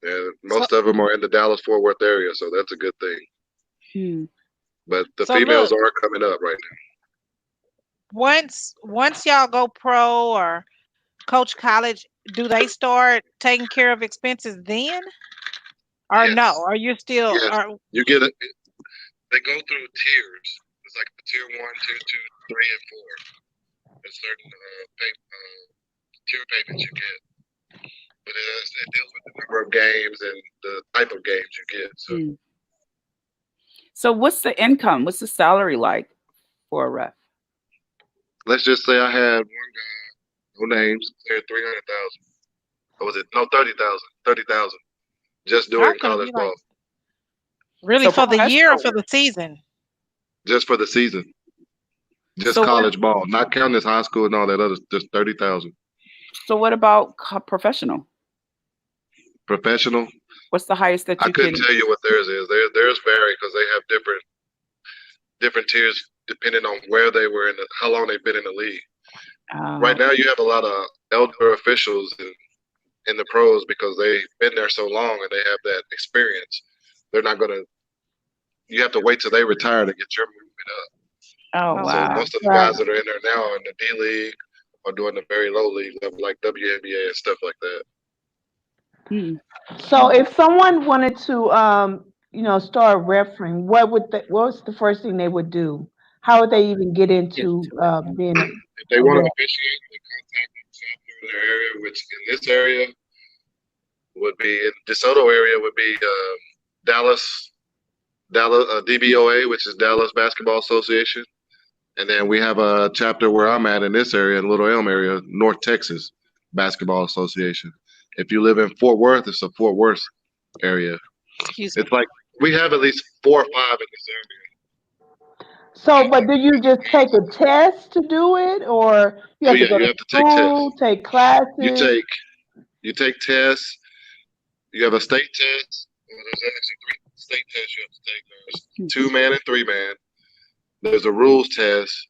And most of them are in the Dallas-Fort Worth area, so that's a good thing. But the So females look, are coming up right now. once y'all go pro or coach college, do they start taking care of expenses then? Or Yes. no? Are you still Yes. or You get it. They go through tiers. It's like the tier 1, 2, 3, and 4. There's certain tier payments you get. But it deals with the number of games and the type of games you get. So what's the income? What's the salary like for a ref? Let's just say I had one guy, no names, cleared 300,000. Or was it 30,000? 30,000. just I during thought it'd college be ball, like really So for the year or professional. for the season. just for the season, just So what? college ball, not counting this high school and all that other, just 30,000. So what about professional? Professional, What's the highest that I you couldn't can? tell you what theirs is. Theirs vary because they have different tiers depending on where they were how long they've been in the league. Right now, you have a lot of elder officials in the pros because they've been there so long and they have that experience. They're not gonna. You have to wait till they retire to get your movement up. Oh Oh So wow. wow. most of the guys that are in there now are in the D League or doing the very low league level, like WNBA and stuff like that. Hmm. So if someone wanted to, start refereeing, what's the first thing they would do? How would they even get into being a If they want to ref? officiate, they contact the chapter in their area, which in this area would be in DeSoto area would be Dallas, DBOA, which is Dallas Basketball Association, and then we have a chapter where I'm at in this area, in Little Elm area, North Texas Basketball Association. If you live in Fort Worth, it's a Fort Worth area. Excuse me. It's like we have at least 4 or 5 in this area. So, but do you just take a test to do it, or you Oh have to yeah, go you to have to take tests. school, take You classes? take tests. You have a state test. Well, there's actually 3 state tests you have to take. There's 2-man and 3-man. There's a rules test,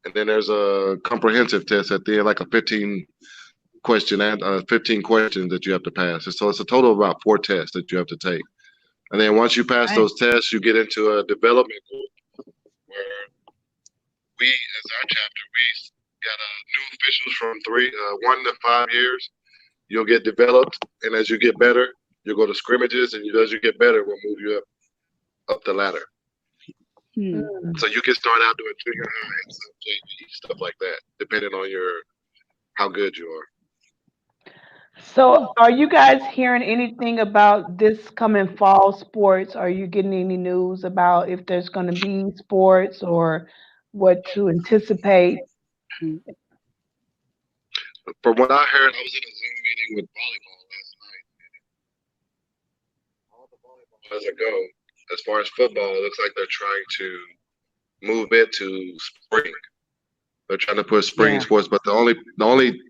and then there's a comprehensive test at the end, like a 15 questions that you have to pass. So it's a total of about 4 tests that you have to take. And then once you pass Dang. those tests, you get into a development group where we, as our chapter, we got new officials from 1 to 5 years. You'll get developed, and as you get better, you'll go to scrimmages, and as you get better, we'll move you up the ladder. Hmm. So you can start out doing junior high and some JV, stuff like that, depending on how good you are. So, are you guys hearing anything about this coming fall sports? Are you getting any news about if there's going to be sports or what to anticipate? From what I heard, I was in a Zoom meeting with volleyball last night. All the volleyball as a go. As far as football, it looks like they're trying to move it to spring. They're trying to put spring sports, but the only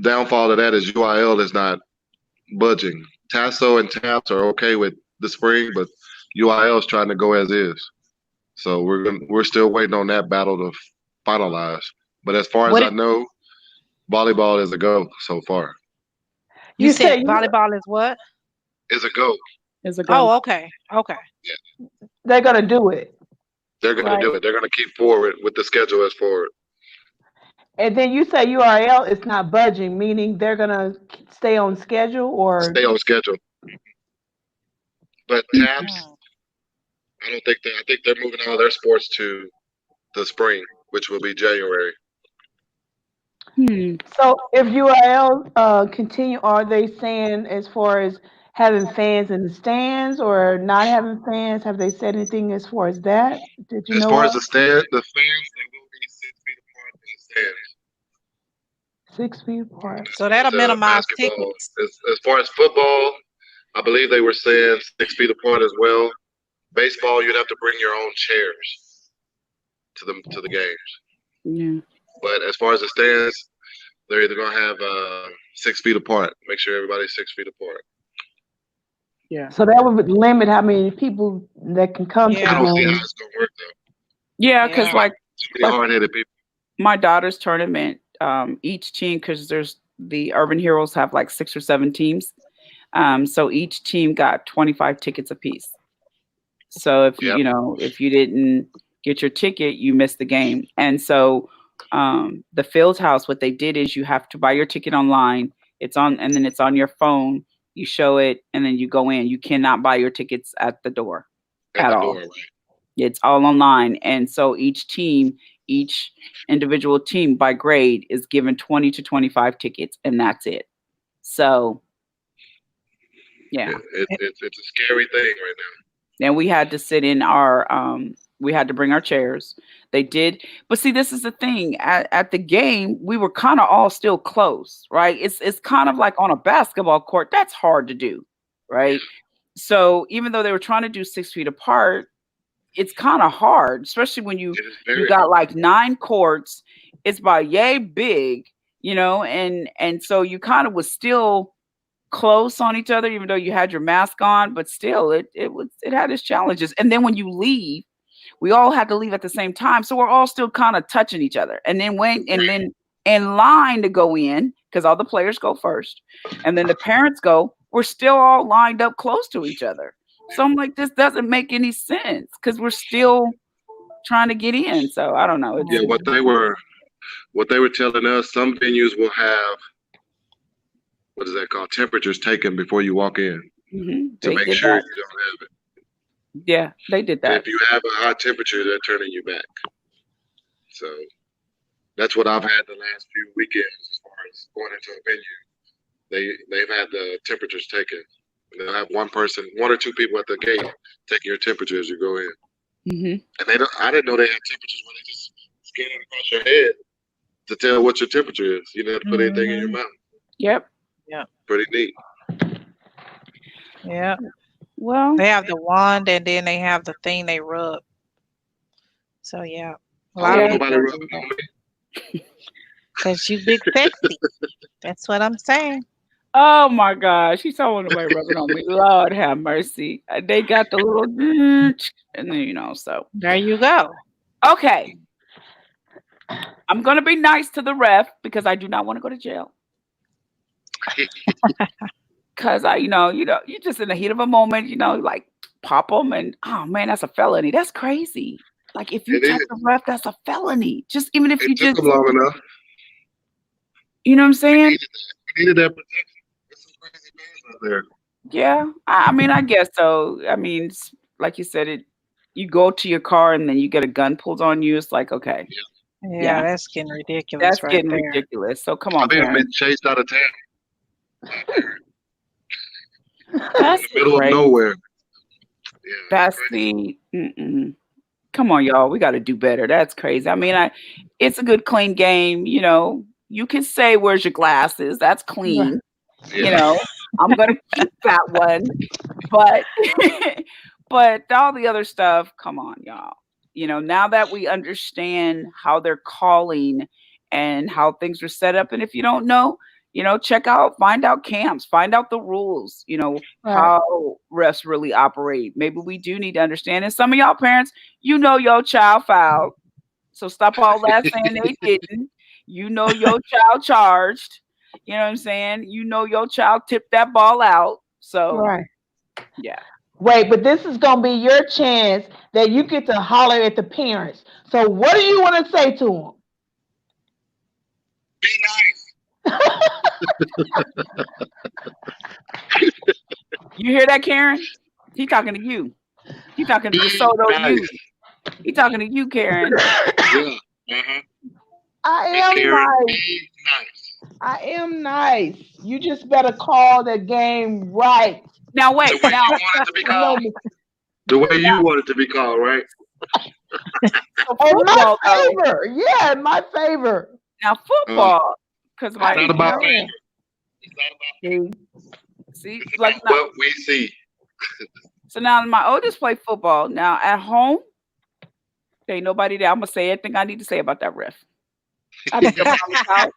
downfall of that is UIL is not budging. Tasso and TAPS are okay with the spring, but UIL is trying to go as is. So we're still waiting on that battle to finalize. But as far as I know, volleyball is a go so far. You said volleyball is what? Is a go. Is a go. Oh, okay. Okay. Yeah. They're going to do it. They're going to do it. They're going to keep forward with the schedule as forward. And then you say URL is not budging, meaning they're going to stay on schedule or stay on schedule. But TAPS, I think they're moving all their sports to the spring, which will be January. So if URL continue, are they saying as far as having fans in the stands or not having fans? Have they said anything as far as that? Did you know? As far as the fans, they will be 6 feet apart in the stands. 6 feet apart. So that'll minimize tickets. As far as football, I believe they were saying 6 feet apart as well. Baseball, you'd have to bring your own chairs to the games. Yeah. But as far as the stands, they're either gonna have 6 feet apart. Make sure everybody's 6 feet apart. Yeah. So that would limit how many people that can come to the I don't see how game. it's gonna work though. Yeah, because like hard-headed people. My daughter's tournament, each team, because there's the Urban Heroes have like 6 or 7 teams. So each team got 25 tickets apiece. So if if you didn't get your ticket, you missed the game. And so the field house, what they did is you have to buy your ticket online. And then it's on your phone. You show it, and then you go in. You cannot buy your tickets at the door at all. Right. It's all online. And so each individual team by grade is given 20 to 25 tickets, and that's it. So, yeah. It's a scary thing right now. And we had to sit in we had to bring our chairs. They did. But see, this is the thing. At the game, we were kind of all still close, right? It's kind of like on a basketball court. That's hard to do. right? So even though they were trying to do 6 feet apart, it's kind of hard, especially when you It is you very got hard. like 9 courts. It's about yay big, and so you kind of was still close on each other, even though you had your mask on, but still it had its challenges. And then when you leave, we all had to leave at the same time, so we're all still kind of touching each other. And then in line to go in, because all the players go first, and then the parents go. We're still all lined up close to each other. So I'm like, this doesn't make any sense because we're still trying to get in. So I don't know. Yeah, what they were telling us, some venues will have, what is that called, temperatures taken before you walk in to They make did sure that. you don't have it. Yeah, they did And that. if you have a high temperature, they're turning you back. So that's what I've had the last few weekends as far as going into a venue. They've had the temperatures taken. They'll have one or two people at the gate taking your temperature as you go in. And I didn't know they had temperatures where they just scan it across your head to tell what your temperature is. You don't have to put anything in your mouth. Yep. Yeah. Pretty neat. Yeah. Well, they have the wand and then they have the thing they rub. So yeah. A I lot don't of want people nobody do rubbing that. on me. Because you big sexy. That's what I'm saying. Oh my gosh, he's talking nobody rubbing on me. Lord have mercy. They got the little, and then so. There you go. Okay. I'm gonna be nice to the ref because I do not want to go to jail. Cause you're just in the heat of a moment, like pop them, and oh man, that's a felony. That's crazy. Like if you It touch is. the ref, that's a felony. Just even if you It took just, them long enough. you know what I'm saying? We needed that protection. There's some crazy fans out there. Yeah, I mean, I guess so. I mean, like you said, you go to your car and then you get a gun pulled on you. It's like, okay, Yeah, yeah, that's getting ridiculous that's right getting there. ridiculous. So come I've on, been parents. chased out of town. That's In the middle of crazy. nowhere. Yeah, That's crazy. the. Come on, y'all. We got to do better. That's crazy. I mean, it's a good, clean game. You can say, "Where's your glasses?" That's clean. Yeah. I'm gonna keep that one. But but all the other stuff, come on, y'all. Now that we understand how they're calling and how things are set up, and if you don't know, find out camps, find out the rules, Right. how refs really operate. Maybe we do need to understand. And some of y'all parents, your child fouled. So stop all that saying they didn't. Your child charged. You know what I'm saying? Your child tipped that ball out. So Right. yeah. Wait, but this is gonna be your chance that you get to holler at the parents. So what do you want to say to them? Be nice. You hear that, Karen? He talking to you. He talking to Be DeSoto you. nice. He talking to you, Karen. Yeah. Uh-huh. I Miss am Karen, nice. be nice. I am nice. You just better call the game right. Now The wait. way you want it to be called. The way you want it to be called, right? In my Football, though. favor. Yeah, in my favor. Now football, because It's not about favor. It's not about see, It's like about what we see. so now my oldest play football. Now at home, there ain't nobody there. I'm gonna say everything I need to say about that ref. I be jumping on the couch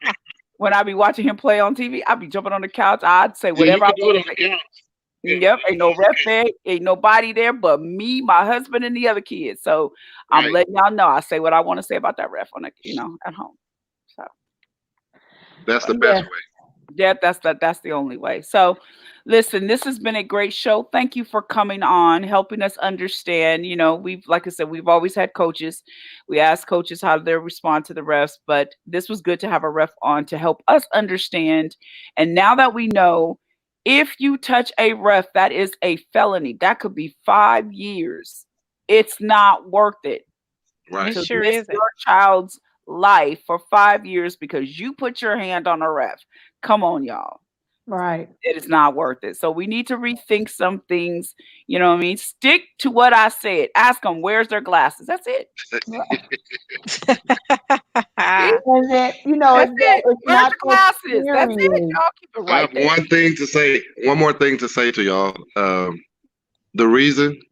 when I be watching him play on TV. I be jumping on the couch. I'd say Yeah, you whatever I can do it want on to the say. couch. Yep, ain't no ref there, ain't nobody there but me, my husband, and the other kids. So I'm Right. letting y'all know I say what I want to say about that ref at home. So That's the Yeah. best way. yeah, that's the only way. So listen, this has been a great show. Thank you for coming on, helping us understand. Like I said, we've always had coaches. We ask coaches how they respond to the refs, but this was good to have a ref on to help us understand. And now that we know, if you touch a ref, that is a felony. That could be 5 years. It's not worth it Right. It to sure miss isn't. your child's life for 5 years because you put your hand on a ref. Come on, y'all. Right. It is not worth it. So we need to rethink some things. You know what I mean? Stick to what I said. Ask them, where's their glasses? That's it. And then, know, That's it. it's Wear not your their glasses. That's it. period. Y'all keep it I right have there. one more thing to say to y'all.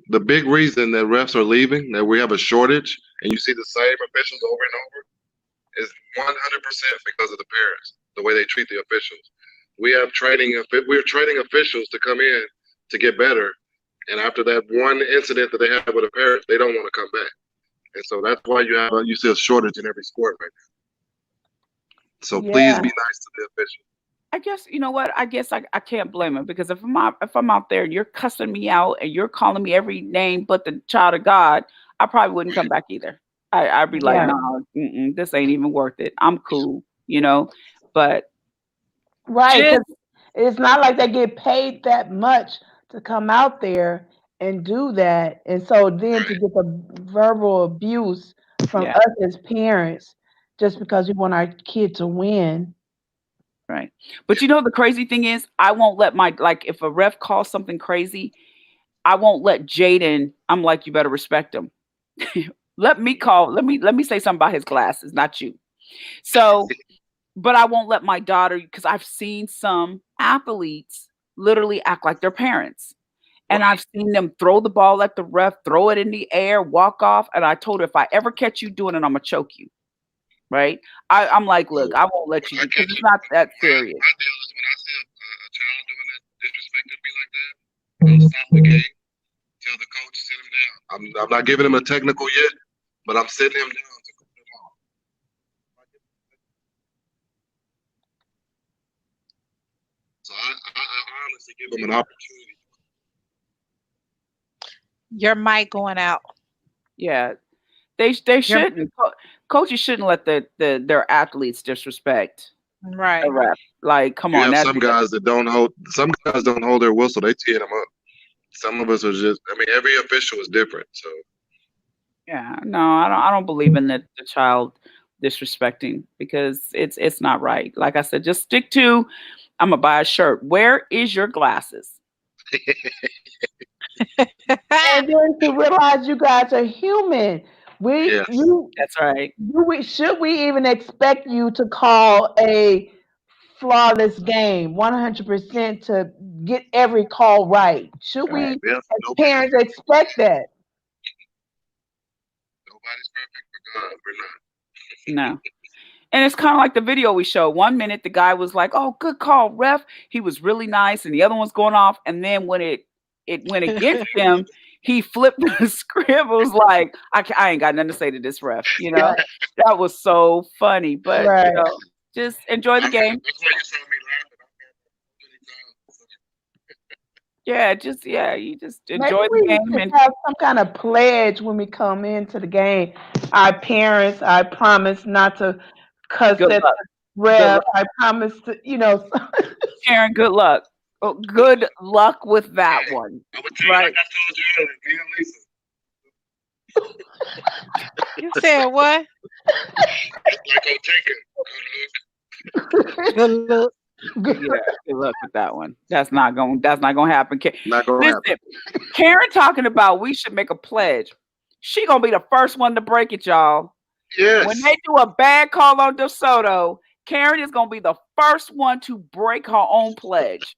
The big reason that refs are leaving, that we have a shortage, and you see the same officials over and over, is 100% because of the parents, the way they treat the officials. We're training officials to come in to get better, and after that one incident that they have with a parent, they don't want to come back, and so that's why you see a shortage in every sport right now. So please Yeah. be nice to the officials. I guess you know what? I guess I can't blame him because if I'm out there and you're cussing me out and you're calling me every name but the child of God, I probably wouldn't come back either. I'd be like, Yeah. no, this ain't even worth it. I'm cool, you know. But Right, just because it's not like they get paid that much to come out there and do that. And so then to get the verbal abuse from yeah, us as parents just because we want our kid to win. right. But you know the crazy thing is, I won't let if a ref calls something crazy, I won't let Jaden. I'm like, you better respect him. Let me say something about his glasses, not you. So, but I won't let my daughter because I've seen some athletes literally act like their parents. And I've seen them throw the ball at the ref, throw it in the air, walk off. And I told her, if I ever catch you doing it, I'm gonna choke you. Right? I'm like, look, I won't let you because it's not that serious. My deal is when I see a child doing that, disrespecting me like that, I'll stop the game, tell the coach to sit him down. I'm not giving him a technical yet, but I'm sitting him down to cool him off. So I honestly give him an opportunity. Your mic going out. Yeah. They shouldn't. Coaches shouldn't let their athletes disrespect Right. a ref. Like, come You on, have some guys don't hold their whistle, they tear them up. Some of us are just, every official is different. So yeah, no, I don't believe in the child disrespecting because it's not right. Like I said, just stick to I'm gonna buy a shirt. Where is your glasses? And then to realize you guys are human. yes. That's right. Should we even expect you to call a flawless game 100% to get every call right? Should we Right. Yeah, as parents expect that? Nobody's perfect for God. We're not. No. And it's kind of like the video we showed. 1 minute the guy was like, "Oh, good call, ref." He was really nice, and the other one's going off. And then when it went against him, he flipped the script. It was like, I ain't got nothing to say to this ref. You know, that was so funny. But Right. you know, just enjoy the game. That's why you saw me laughing. You just Maybe enjoy we the game should and have some kind of pledge when we come into the game. Our parents, I promise not to cuss good at luck. the ref. I promise to, Sharon, good luck. Oh, good luck with that one. I would tell you, like I told you earlier, me and Lisa. You said what? Like Good look. Yeah, good luck with that one. That's not gonna happen. Not gonna Listen, happen. Karen talking about we should make a pledge. She gonna be the first one to break it, y'all. Yes. When they do a bad call on DeSoto, Karen is gonna be the first one to break her own pledge.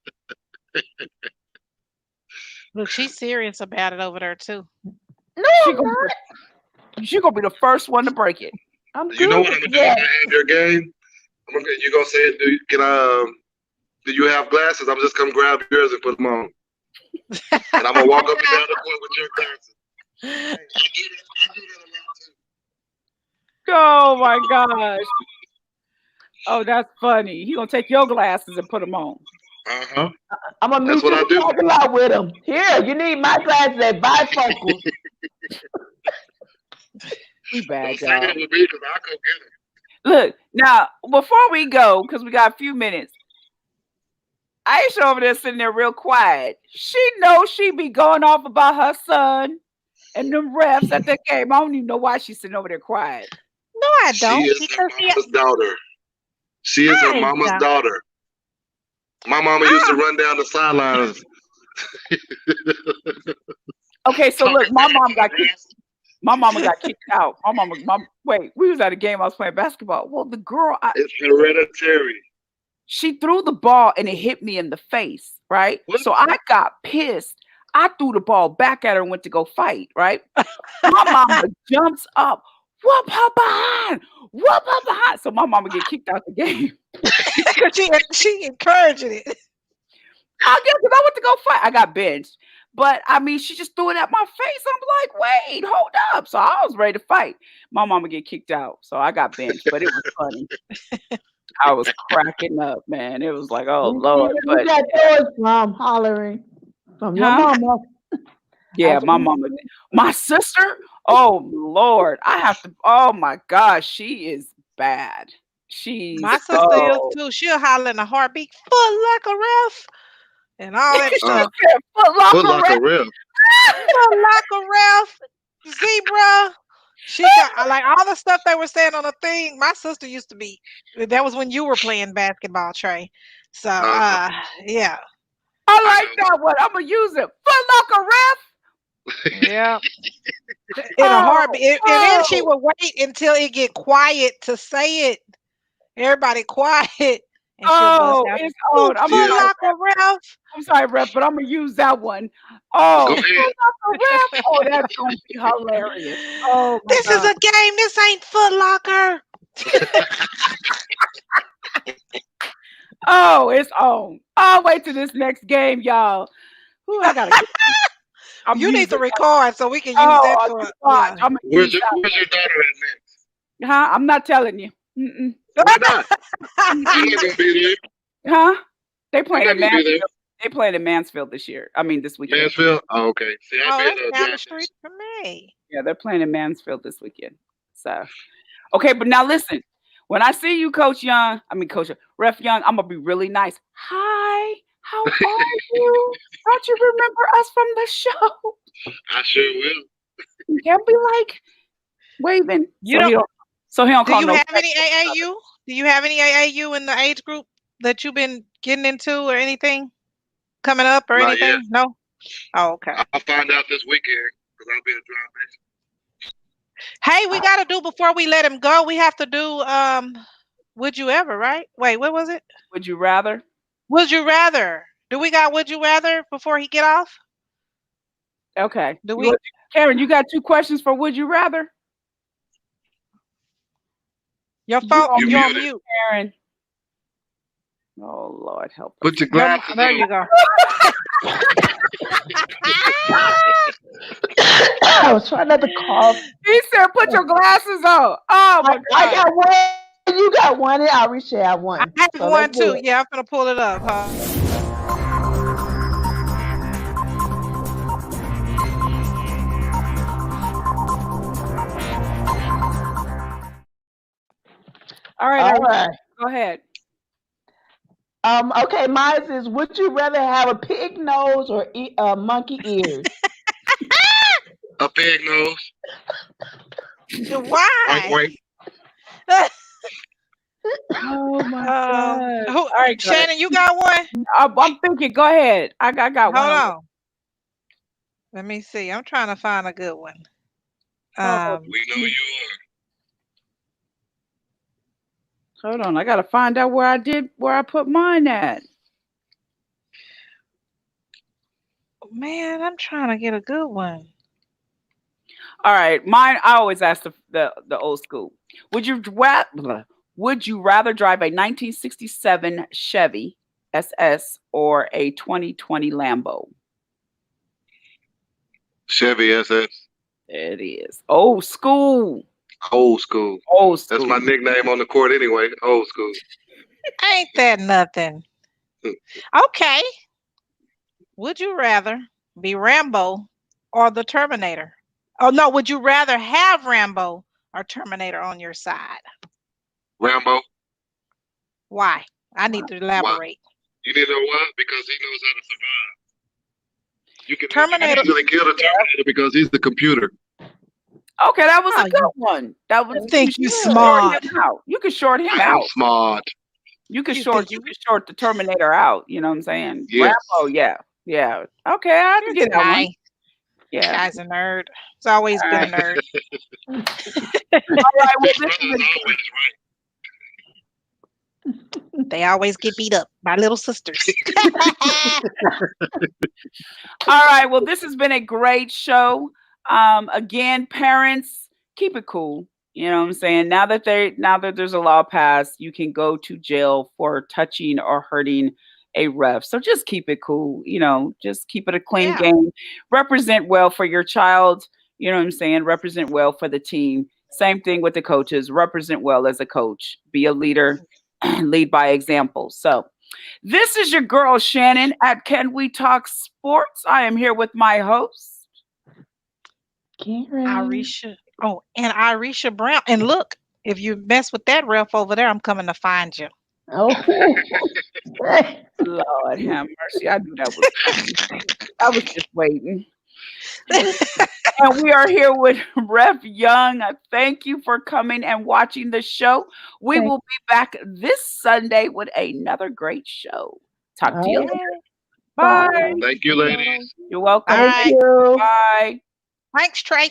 Look, she's serious about it over there too. No, She gonna be the first one to break it. I'm good. You know what I'm gonna do when I have your game? You gonna say, do you have glasses? I'm just come grab yours and put them on, and I'm gonna walk up and down the court with your glasses. I do that a lot too. Oh my gosh. Oh, that's funny. He gonna take your glasses and put them on. Uh-huh. I'm gonna meet you in the parking lot with him. Here, you need my glasses at bifocals. We bad, Don't say that y'all. with me because I'll go get them. Look, now before we go, because we got a few minutes, Aisha over there sitting there real quiet. She knows she be going off about her son and them refs at the game. I don't even know why she's sitting over there quiet. No, I don't. She is her mama's daughter. She is her mama's daughter. My mama used to run down the sidelines. Okay, so look, my mom got kicked. My mama got kicked out. Wait, we was at a game. I was playing basketball. Well, the girl, It's hereditary. she threw the ball and it hit me in the face, right? What? So I got pissed. I threw the ball back at her and went to go fight, right? My mama jumps up, whoop her behind, whoop her behind. So my mama get kicked out the game. she encouraging it. I guess because I went to go fight. I got benched. But I mean, she just threw it at my face. I'm like, wait, hold up. So I was ready to fight. My mama get kicked out. So I got benched, but it was funny. I was cracking up, man. It was like, oh Lord. Where you got yours from? Hollering from your mama. Yeah, my mama. My sister. Oh Lord, I have to. Oh my gosh, she is bad. My sister is too. She'll holler in a heartbeat, "Foot like a ref," and all that stuff. Foot like a ref. Foot like a ref. Zebra. She got like all the stuff they were saying on the thing. My sister used to be. That was when you were playing basketball, Trey. So yeah. I like that one. I'm gonna use it. Foot like a ref. Yeah. In a heartbeat. And then she would wait until it get quiet to say it. Everybody quiet. And it's on. Foot like a ref. I'm sorry, ref, but I'm gonna use that one. Oh, foot like a ref. Oh, that's gonna be hilarious. Oh, this is a game. This ain't Foot Locker. Oh, it's on. I'll wait till this next game, y'all. Ooh, I gotta. You need to record so we can use that for. Where's your daughter at next? Huh? I'm not telling you. Mm-mm. Why not? You're not gonna be there. Huh? They playing in Mansfield. They playing in Mansfield this year. I mean, this weekend. Mansfield? Oh, okay. See, that's down the street from me. Yeah, they're playing in Mansfield this weekend. So, okay, but now listen. When I see you, Coach Ref Young, I'm gonna be really nice. Hi, how are you? Don't you remember us from the show? I sure will. You can't be like waving. You don't. So he don't call Do you no. have any AAU? Do you have any AAU in the age group that you've been getting into or anything coming up or Not anything? yet. No. Oh, okay. I'll find out this weekend because I'll be at Drum Nation. Hey, we gotta do before we let him go. We have to do Would You Ever, right? Wait, what was it? Would you rather? Would you rather? Do we got Would You Rather before he get off? Okay. Do we? Karen, you got 2 questions for Would You Rather? Your phone, you you're on muted. mute. Karen. Oh Lord, help us. Put your glasses There on. you go. I was trying not to cough. He said, "Put your glasses on." Oh my God! I got one. You got one, and Arisha have one. I have So one let's do too. it. Yeah, I'm gonna pull it up. Huh? All right, All right. go ahead. Okay, mine is: would you rather have a pig nose or monkey ears? A pig nose. Why? Wait. Oh my God! All right, Shannon, you got one? I'm thinking. Go ahead. I got Hold one. on. Let me see. I'm trying to find a good one. We know you Hold on. I gotta find out where I put mine at. Man, I'm trying to get a good one. All right, mine. I always ask the old school. Would you rather drive a 1967 Chevy SS or a 2020 Lambo? Chevy SS. It is old school. Old school. Old school. That's my nickname on the court anyway. Old school. Ain't that nothing? Okay. Would you rather be Rambo or the Terminator? Oh no, would you rather have Rambo or Terminator on your side? Rambo. Why? I need to elaborate. You need to know why? Because he knows how to survive. You can Terminator. easily kill the Terminator because he's the computer. Okay, that was a good one. That was. I think you short smart. him out. You could short him I am out. smart. You could short the Terminator out. You know what I'm saying? Yes. Rambo, yeah. Okay, I can get that one. Yeah, guy's a nerd. It's always All been right. a nerd. All right. Well, this is They always get beat up by little sisters. all right. Well, this has been a great show. Again, parents, keep it cool. You know what I'm saying? Now that there's a law passed, you can go to jail for touching or hurting a ref. So just keep it cool. You know, just keep it a clean Yeah. game. Represent well for your child. You know what I'm saying? Represent well for the team. Same thing with the coaches. Represent well as a coach. Be a leader. Lead by example. So this is your girl Shannon at Can We Talk Sports. I am here with my host. Karen. Irisha. Oh, and Irisha Brown. And look, if you mess with that ref over there, I'm coming to find you. Oh. Lord have mercy. I knew that was coming. I was just waiting. And we are here with Ref Young. Thank you for coming and watching the show. We will be back this Sunday with another great show. Talk to you later. Bye. Thank you, ladies. You're welcome. All right. Thank you. Bye. Thanks, Trey.